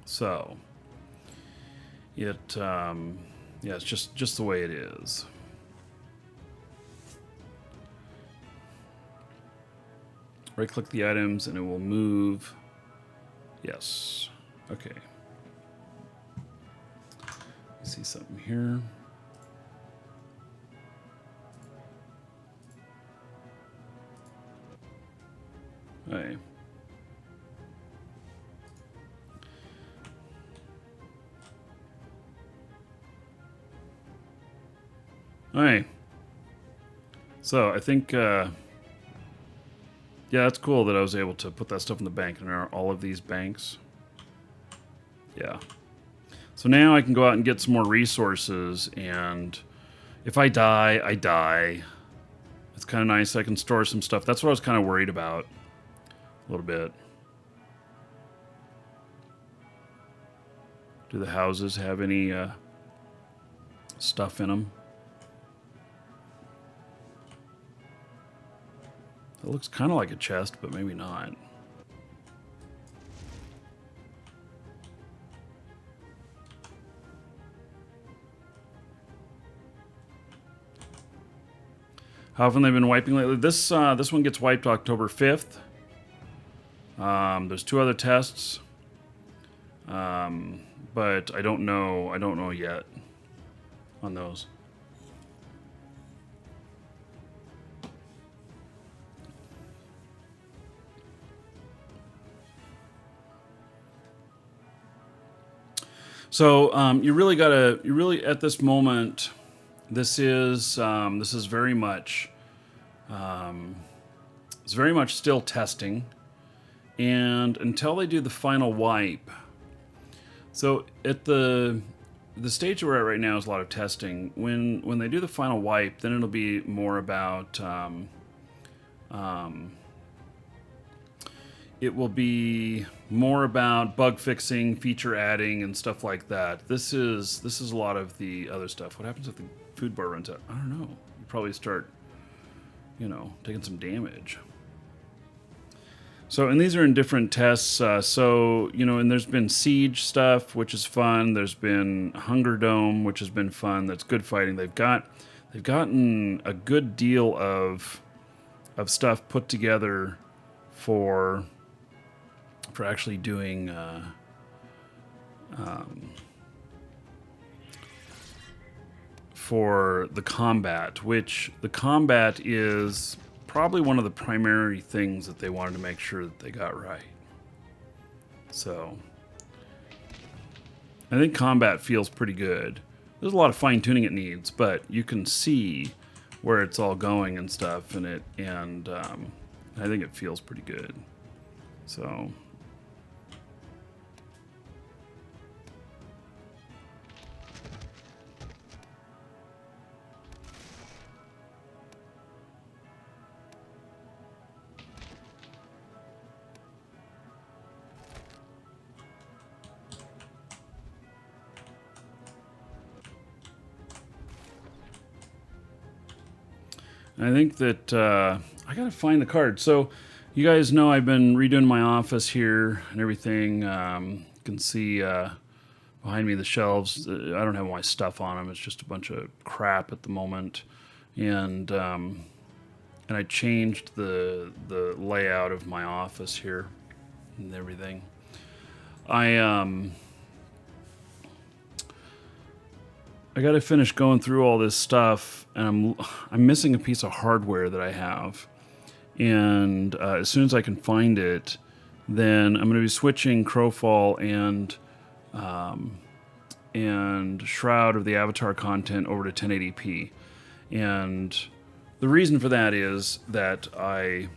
so it yeah, it's just the way it is. Right click the items and it will move. Yes. Okay. I see something here. Hey. Hey. So I think yeah, that's cool that I was able to put that stuff in the bank. And there are all of these banks. Yeah. So now I can go out and get some more resources, and if I die, I die. It's kind of nice. I can store some stuff. That's what I was kind of worried about a little bit. Do the houses have any stuff in them? It looks kind of like a chest, but maybe not. How often they've been wiping lately? This one gets wiped October 5th. There's 2 other tests, but I don't know yet on those. So you really at this moment, this is very much it's very much still testing, and until they do the final wipe. So at the stage we're at right now is a lot of testing. When they do the final wipe, then it'll be more about it will be more about bug fixing, feature adding, and stuff like that. This is a lot of the other stuff. What happens if the food bar runs out? I don't know. You probably start, taking some damage. So, and these are in different tests. And there's been Siege stuff, which is fun. There's been Hunger Dome, which has been fun. That's good fighting. They've gotten a good deal of stuff put together for actually doing for the combat, which the combat is probably one of the primary things that they wanted to make sure that they got right. So I think combat feels pretty good. There's a lot of fine tuning it needs, but you can see where it's all going and stuff, and I think it feels pretty good. So I think that I gotta find the card. So you guys know I've been redoing my office here and everything. You can see behind me the shelves. I don't have my stuff on them. It's just a bunch of crap at the moment. And and I changed the layout of my office here and everything. I got to finish going through all this stuff, and I'm missing a piece of hardware that I have. And as soon as I can find it, then I'm going to be switching Crowfall and Shroud of the Avatar content over to 1080p. And the reason for that is that I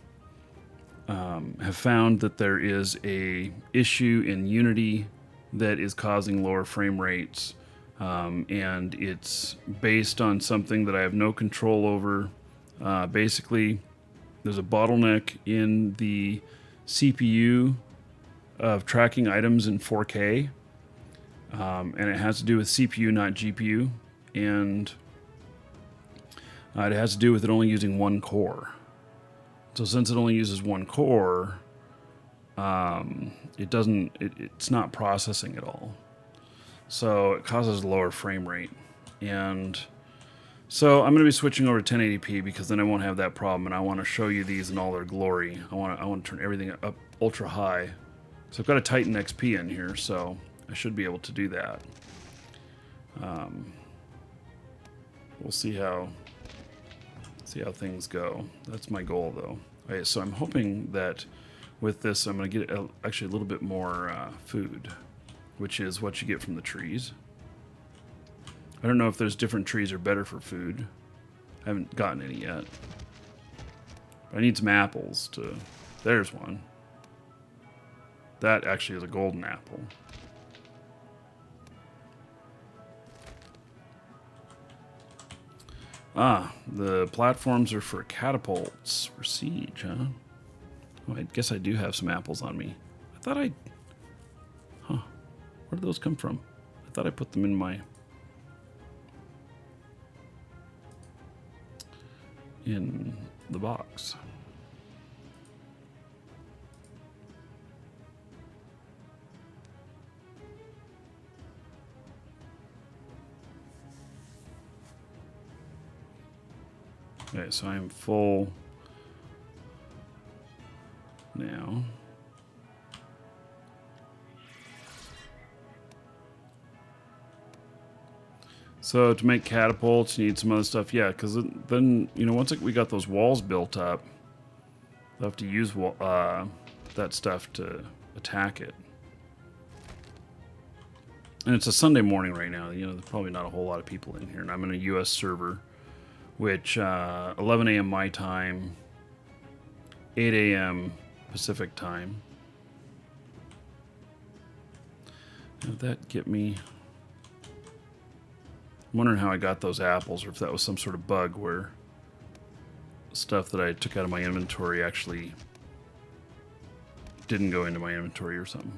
have found that there is a issue in Unity that is causing lower frame rates, and it's based on something that I have no control over. Basically, there's a bottleneck in the CPU of tracking items in 4K, and it has to do with CPU, not GPU, and it has to do with it only using one core. So since it only uses one core, it's not processing at all. So it causes a lower frame rate. And so I'm going to be switching over to 1080p because then I won't have that problem, and I want to show you these in all their glory. I want to turn everything up ultra high. So I've got a Titan XP in here, so I should be able to do that. We'll see how things go. That's my goal, though. Okay, so I'm hoping that with this, I'm going to get actually a little bit more food, which is what you get from the trees. I don't know if there's different trees are better for food. I haven't gotten any yet. I need some apples to... There's one. That actually is a golden apple. Ah, the platforms are for catapults for siege, huh? Oh, I guess I do have some apples on me. I thought I... Huh. Where did those come from? I thought I put them in my... in the box. Okay, so I'm full now. So to make catapults, you need some other stuff. Yeah, because then, you know, once we got those walls built up, they'll have to use that stuff to attack it. And it's a Sunday morning right now. You know, there's probably not a whole lot of people in here. And I'm in a US server, which 11 a.m. my time, 8 a.m. Pacific time. Did that get me... I'm wondering how I got those apples, or if that was some sort of bug where stuff that I took out of my inventory actually didn't go into my inventory or something.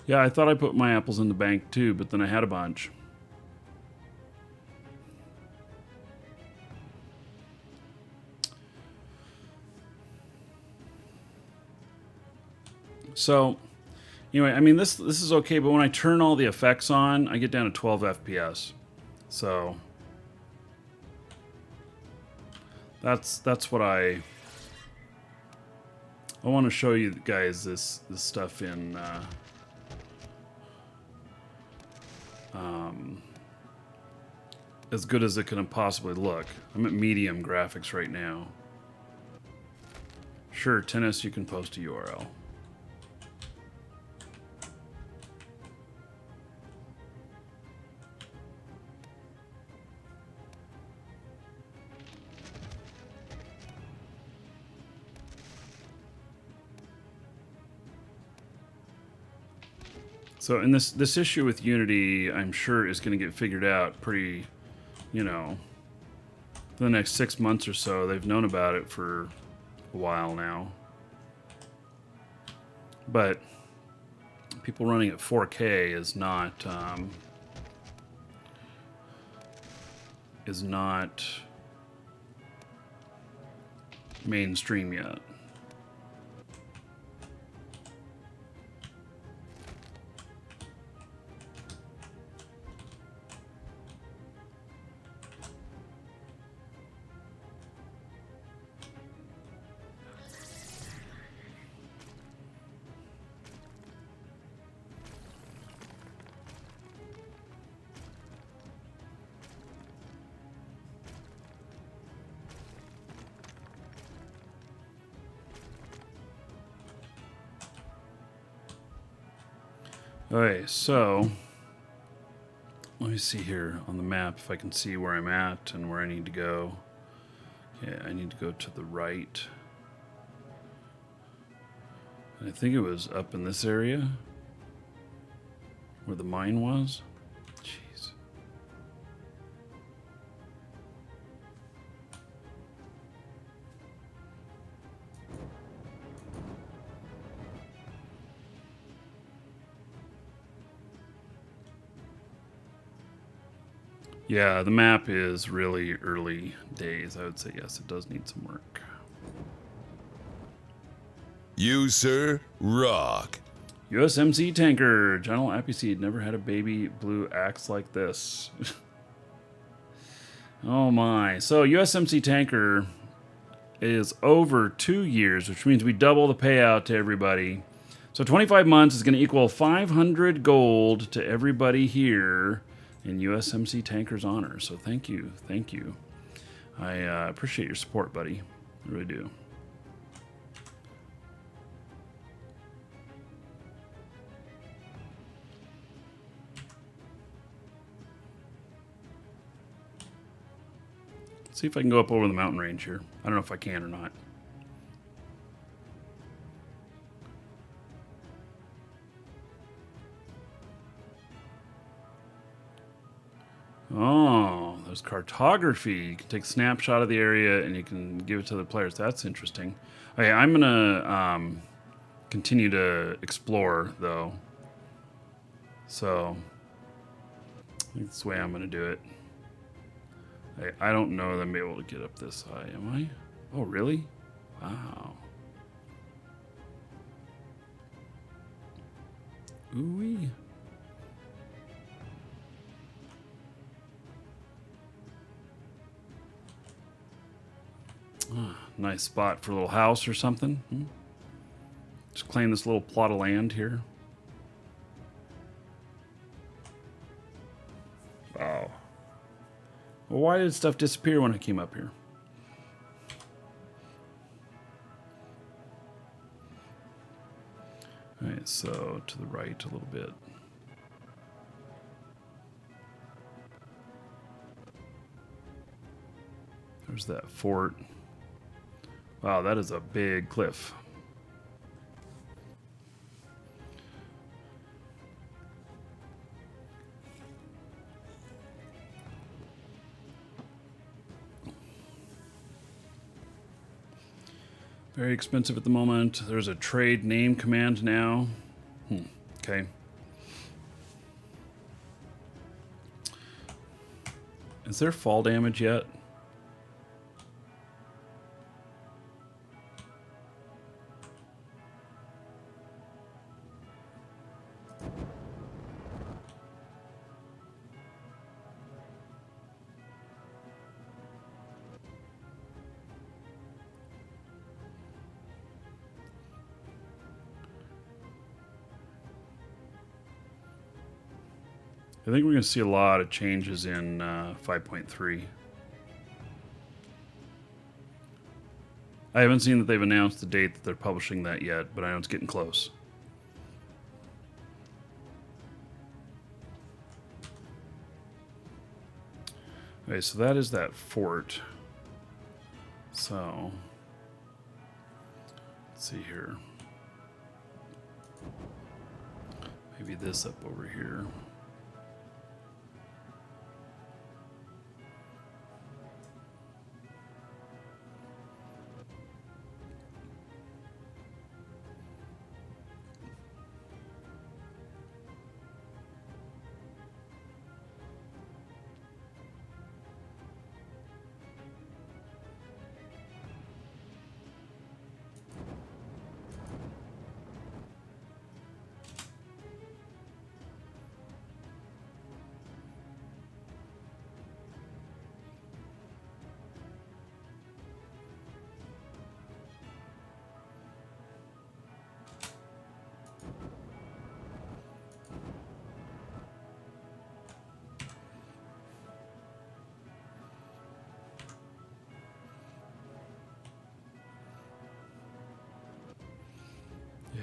Yeah, I thought I put my apples in the bank too, but then I had a bunch. So, anyway, I mean, this is okay, but when I turn all the effects on, I get down to 12 FPS. So, that's what I want to show you guys this stuff in as good as it can possibly look. I'm at medium graphics right now. Sure, Tennis, you can post a URL. So, and this issue with Unity, I'm sure, is going to get figured out pretty, you know, for the next 6 months or so. They've known about it for a while now. But people running at 4K is not mainstream yet. Okay, so let me see here on the map if I can see where I'm at and where I need to go. Okay, I need to go to the right. And I think it was up in this area where the mine was. Jeez. Yeah, the map is really early days. I would say yes, it does need some work. You, sir, rock. USMC tanker. General Appleseed never had a baby blue axe like this. Oh my. So USMC tanker is over 2 years, which means we double the payout to everybody. So 25 months is going to equal 500 gold to everybody here in USMC Tanker's honor. So thank you. Thank you. I appreciate your support, buddy. I really do. Let's see if I can go up over the mountain range here. I don't know if I can or not. Oh, there's cartography. You can take a snapshot of the area and you can give it to the players. That's interesting. Okay, I'm gonna continue to explore though. So that's the way I'm gonna do it. I don't know that I'm able to get up this high, am I? Oh, really? Wow. Ooh-wee. Nice spot for a little house or something. Just claim this little plot of land here. Wow. Well, why did stuff disappear when I came up here? All right, so to the right a little bit. There's that fort. Wow, that is a big cliff. Very expensive at the moment. There's a trade name command now. Okay. Is there fall damage yet? I think we're going to see a lot of changes in 5.3. I haven't seen that they've announced the date that they're publishing that yet, but I know it's getting close. Okay, so that is that fort. So, let's see here. Maybe this up over here.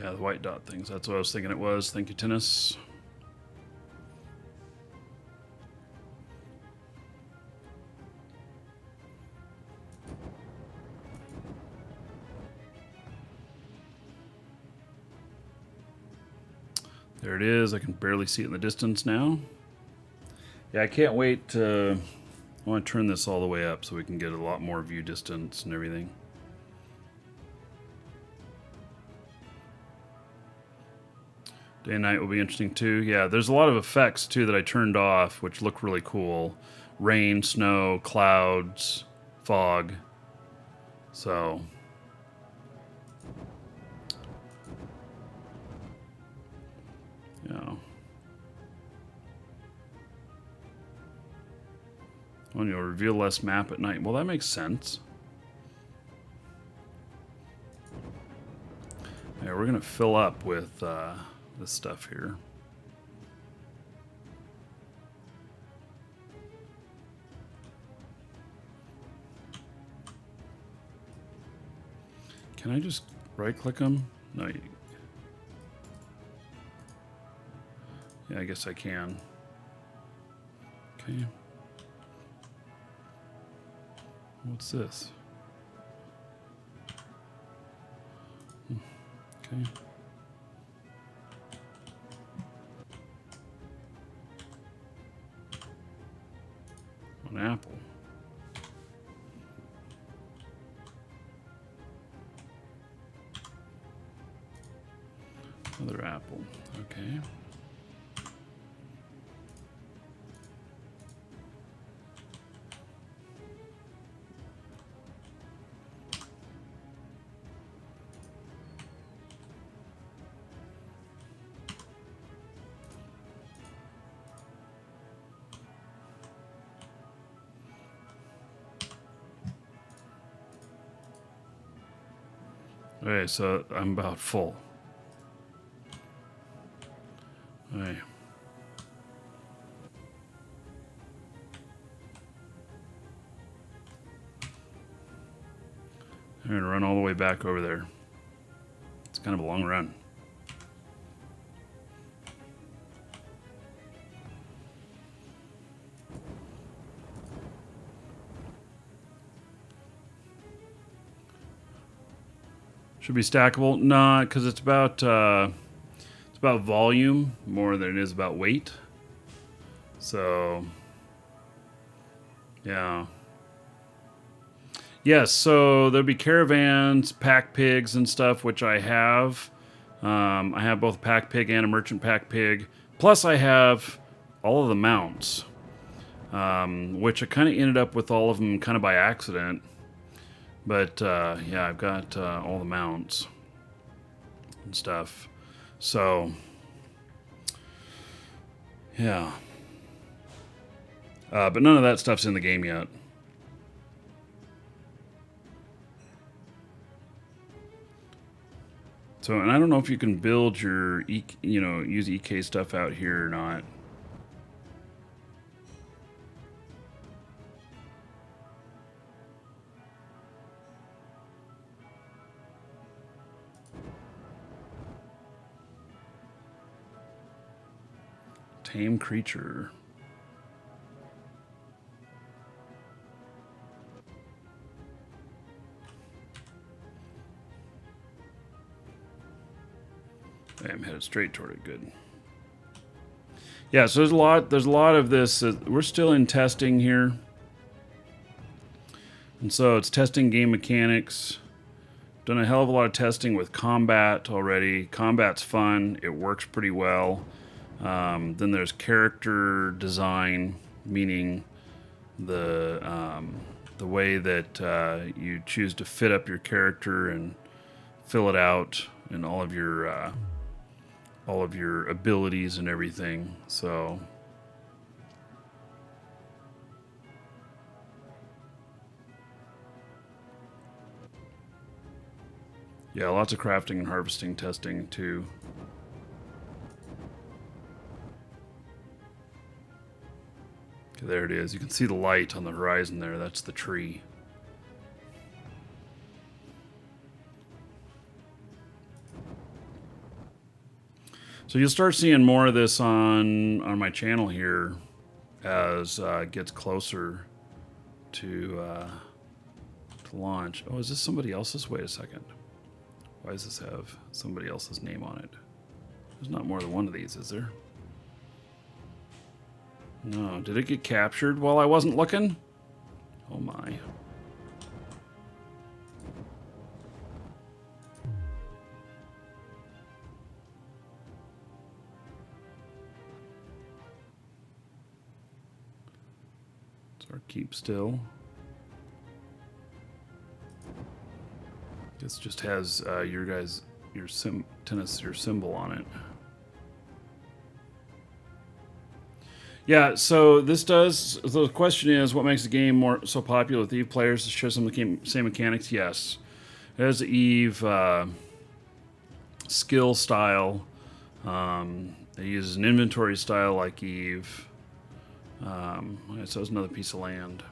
Yeah, the white dot things. That's what I was thinking it was. Thank you, Tennis. There it is. I can barely see it in the distance now. Yeah, I can't wait to... I want to turn this all the way up so we can get a lot more view distance and everything. Day and night will be interesting too. Yeah, there's a lot of effects too that I turned off, which look really cool. Rain, snow, clouds, fog. So... yeah. Well, you'll reveal less map at night. Well, that makes sense. Yeah, we're gonna fill up with this stuff here. Can I just right-click them? No. Yeah, I guess I can. Okay. What's this? Okay. An apple. Another apple. Okay. Okay, so I'm about full. Okay. I'm gonna run all the way back over there. It's kind of a long run. Should be stackable. Nah, because it's about volume more than it is about weight. So yeah. Yes, so there'll be caravans, pack pigs and stuff, which I have. I have both a pack pig and a merchant pack pig. Plus I have all of the mounts, which I kind of ended up with all of them kind of by accident. But yeah, I've got all the mounts and stuff. So yeah. But none of that stuff's in the game yet. So, and I don't know if you can build your, use EK stuff out here or not. Tame creature. I'm headed straight toward it. Good. Yeah, so there's a lot of this. We're still in testing here. And so it's testing game mechanics. Done a hell of a lot of testing with combat already. Combat's fun. It works pretty well. Then there's character design, meaning the way that you choose to fit up your character and fill it out, and all of your abilities and everything. So yeah, lots of crafting and harvesting testing too. Okay, there it is. You can see the light on the horizon there. That's the tree. So you'll start seeing more of this on my channel here as it gets closer to launch. Oh, is this somebody else's? Wait a second. Why does this have somebody else's name on it? There's not more than one of these, is there? No. Did it get captured while I wasn't looking? Oh my. Or keep still. This just has your symbol on it. Yeah, so this does. The question is, what makes the game so popular with Eve players? To show some of the same mechanics. Yes, it has the Eve skill style. It uses an inventory style like Eve. So it's another piece of land.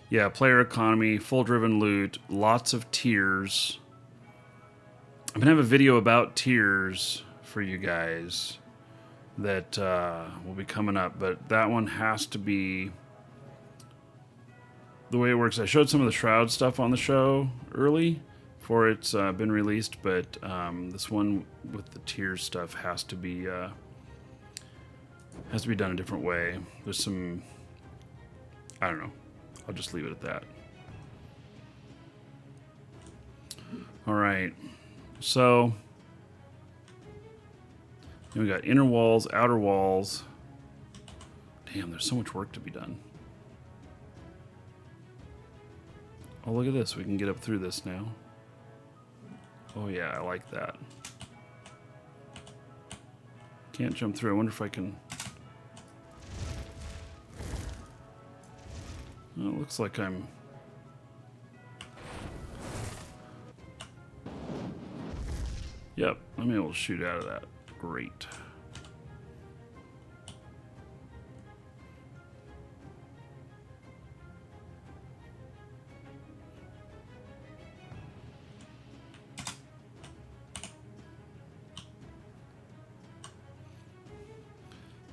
Yeah, player economy, full driven loot, lots of tiers. I'm gonna have a video about tiers for you guys that will be coming up, but that one has to be the way it works. I showed some of the Shroud stuff on the show early before it's been released, but this one with the tiers stuff has to be done a different way. There's some, I don't know. I'll just leave it at that. All right. So then we got inner walls, outer walls. Damn, there's so much work to be done. Oh, look at this. We can get up through this now. Oh, yeah, I like that. Can't jump through. I wonder if I can... Oh, it looks like I'm... Yep, I'm able to shoot out of that. Great.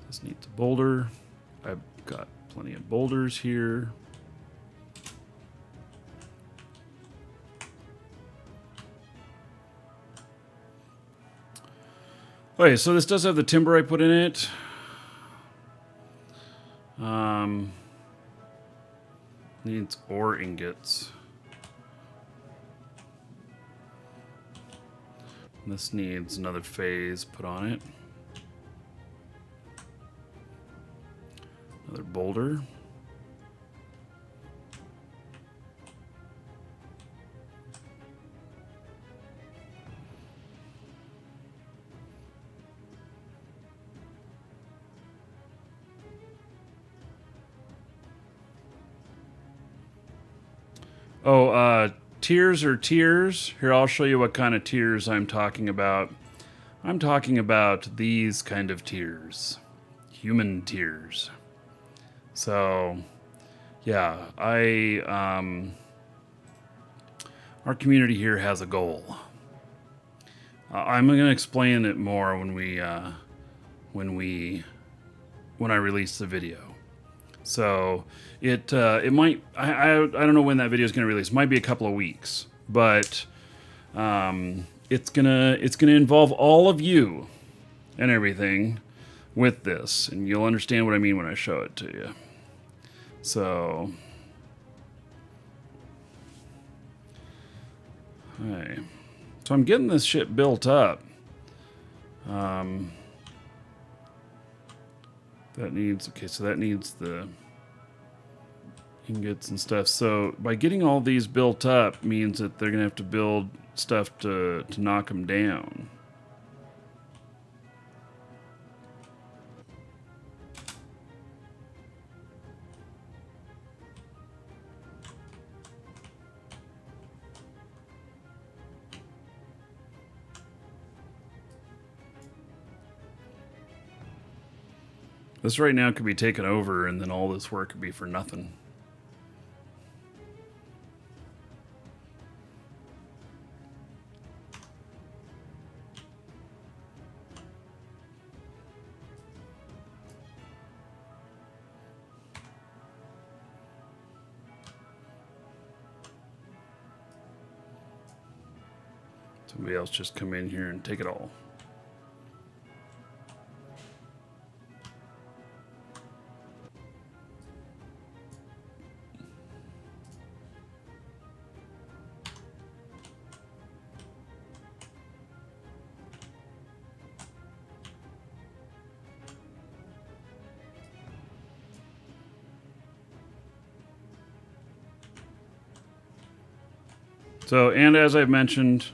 This needs a boulder. I've got plenty of boulders here. Okay, so this does have the timber I put in it. Needs ore ingots. This needs another phase put on it. Another boulder. Oh, tiers are tiers. Here, I'll show you what kind of tiers I'm talking about. I'm talking about these kind of tiers. Human tiers. So, yeah, our community here has a goal. I'm going to explain it more when I release the video. So it might, I don't know when that video is going to release. It might be a couple of weeks, but it's gonna involve all of you and everything with this, and you'll understand what I mean when I show it to you. So, okay. So I'm getting this shit built up. That needs, okay, so that needs the ingots and stuff. So by getting all these built up means that they're going to have to build stuff to knock them down. This right now could be taken over, and then all this work could be for nothing. Somebody else just come in here and take it all. So, and as I've mentioned,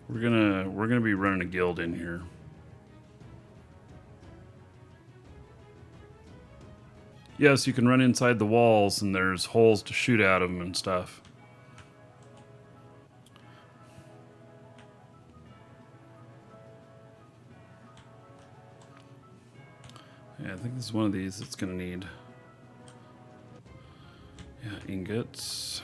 we're gonna be running a guild in here. Yes, you can run inside the walls, and there's holes to shoot out of them and stuff. Yeah, I think this is one of these that's gonna need. Yeah, ingots.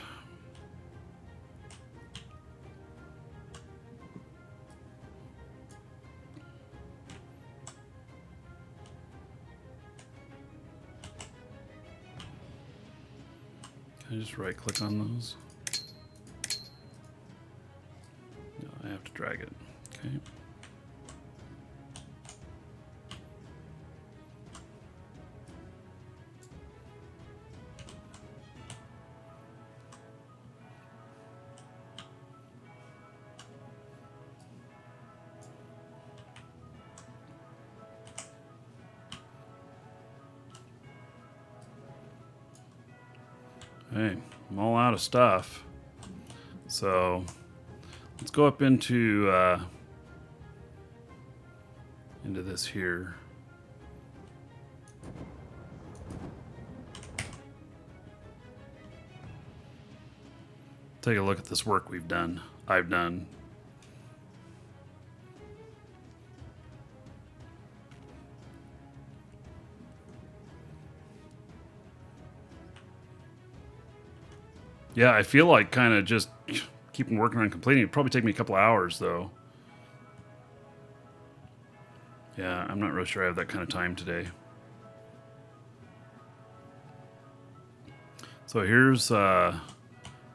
Can I just right click on those? No, I have to drag it. Okay. Hey, I'm all out of stuff. So let's go up into this here. Take a look at this work I've done. Yeah, I feel like kind of just keeping working on completing. It'd probably take me a couple of hours, though. Yeah, I'm not really sure I have that kind of time today. So here's the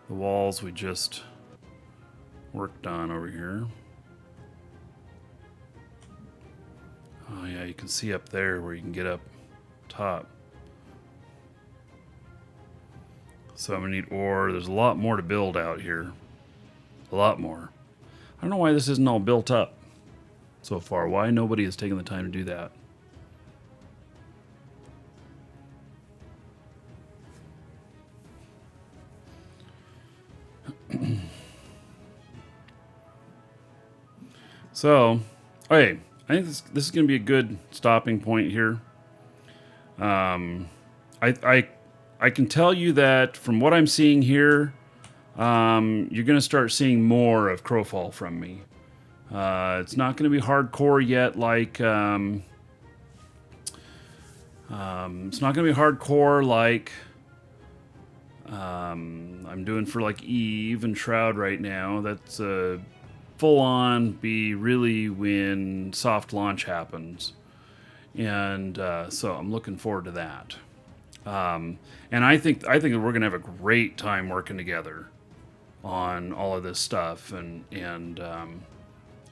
walls we just worked on over here. Oh yeah, you can see up there where you can get up top. So I'm gonna need ore. There's a lot more to build out here. A lot more. I don't know why this isn't all built up so far. Why nobody has taken the time to do that. So, okay, I think this is going to be a good stopping point here. I can tell you that from what I'm seeing here, you're going to start seeing more of Crowfall from me. It's not going to be hardcore yet, like it's not going to be hardcore like I'm doing for like Eve and Shroud right now. That's full on be really when soft launch happens, and so I'm looking forward to that. And I think we're gonna have a great time working together on all of this stuff, and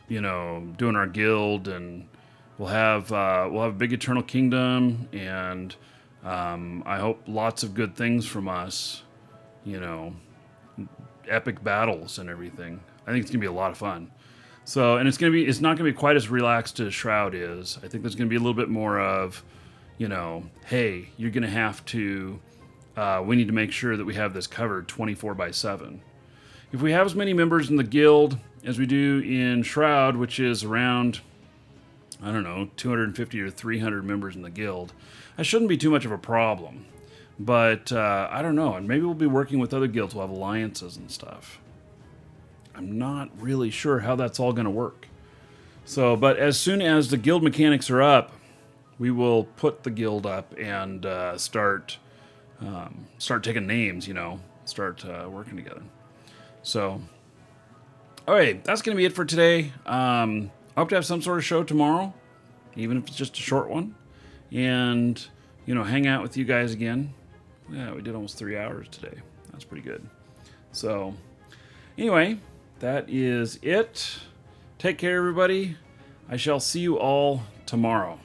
you know, doing our guild, and we'll have a big Eternal Kingdom, and I hope lots of good things from us. You know, epic battles and everything. I think it's gonna be a lot of fun. So, and it's not gonna be quite as relaxed as Shroud is. I think there's gonna be a little bit more of, you know, hey, you're gonna have to. We need to make sure that we have this covered 24/7. If we have as many members in the guild as we do in Shroud, which is around, I don't know, 250 or 300 members in the guild, that shouldn't be too much of a problem. But I don't know, and maybe we'll be working with other guilds. We'll have alliances and stuff. I'm not really sure how that's all going to work. So, but as soon as the guild mechanics are up, we will put the guild up and start taking names. You know, start working together. So, all right, that's going to be it for today. I hope to have some sort of show tomorrow, even if it's just a short one, and you know, hang out with you guys again. Yeah, we did almost 3 hours today. That's pretty good. So, anyway, that is it. Take care, everybody. I shall see you all tomorrow.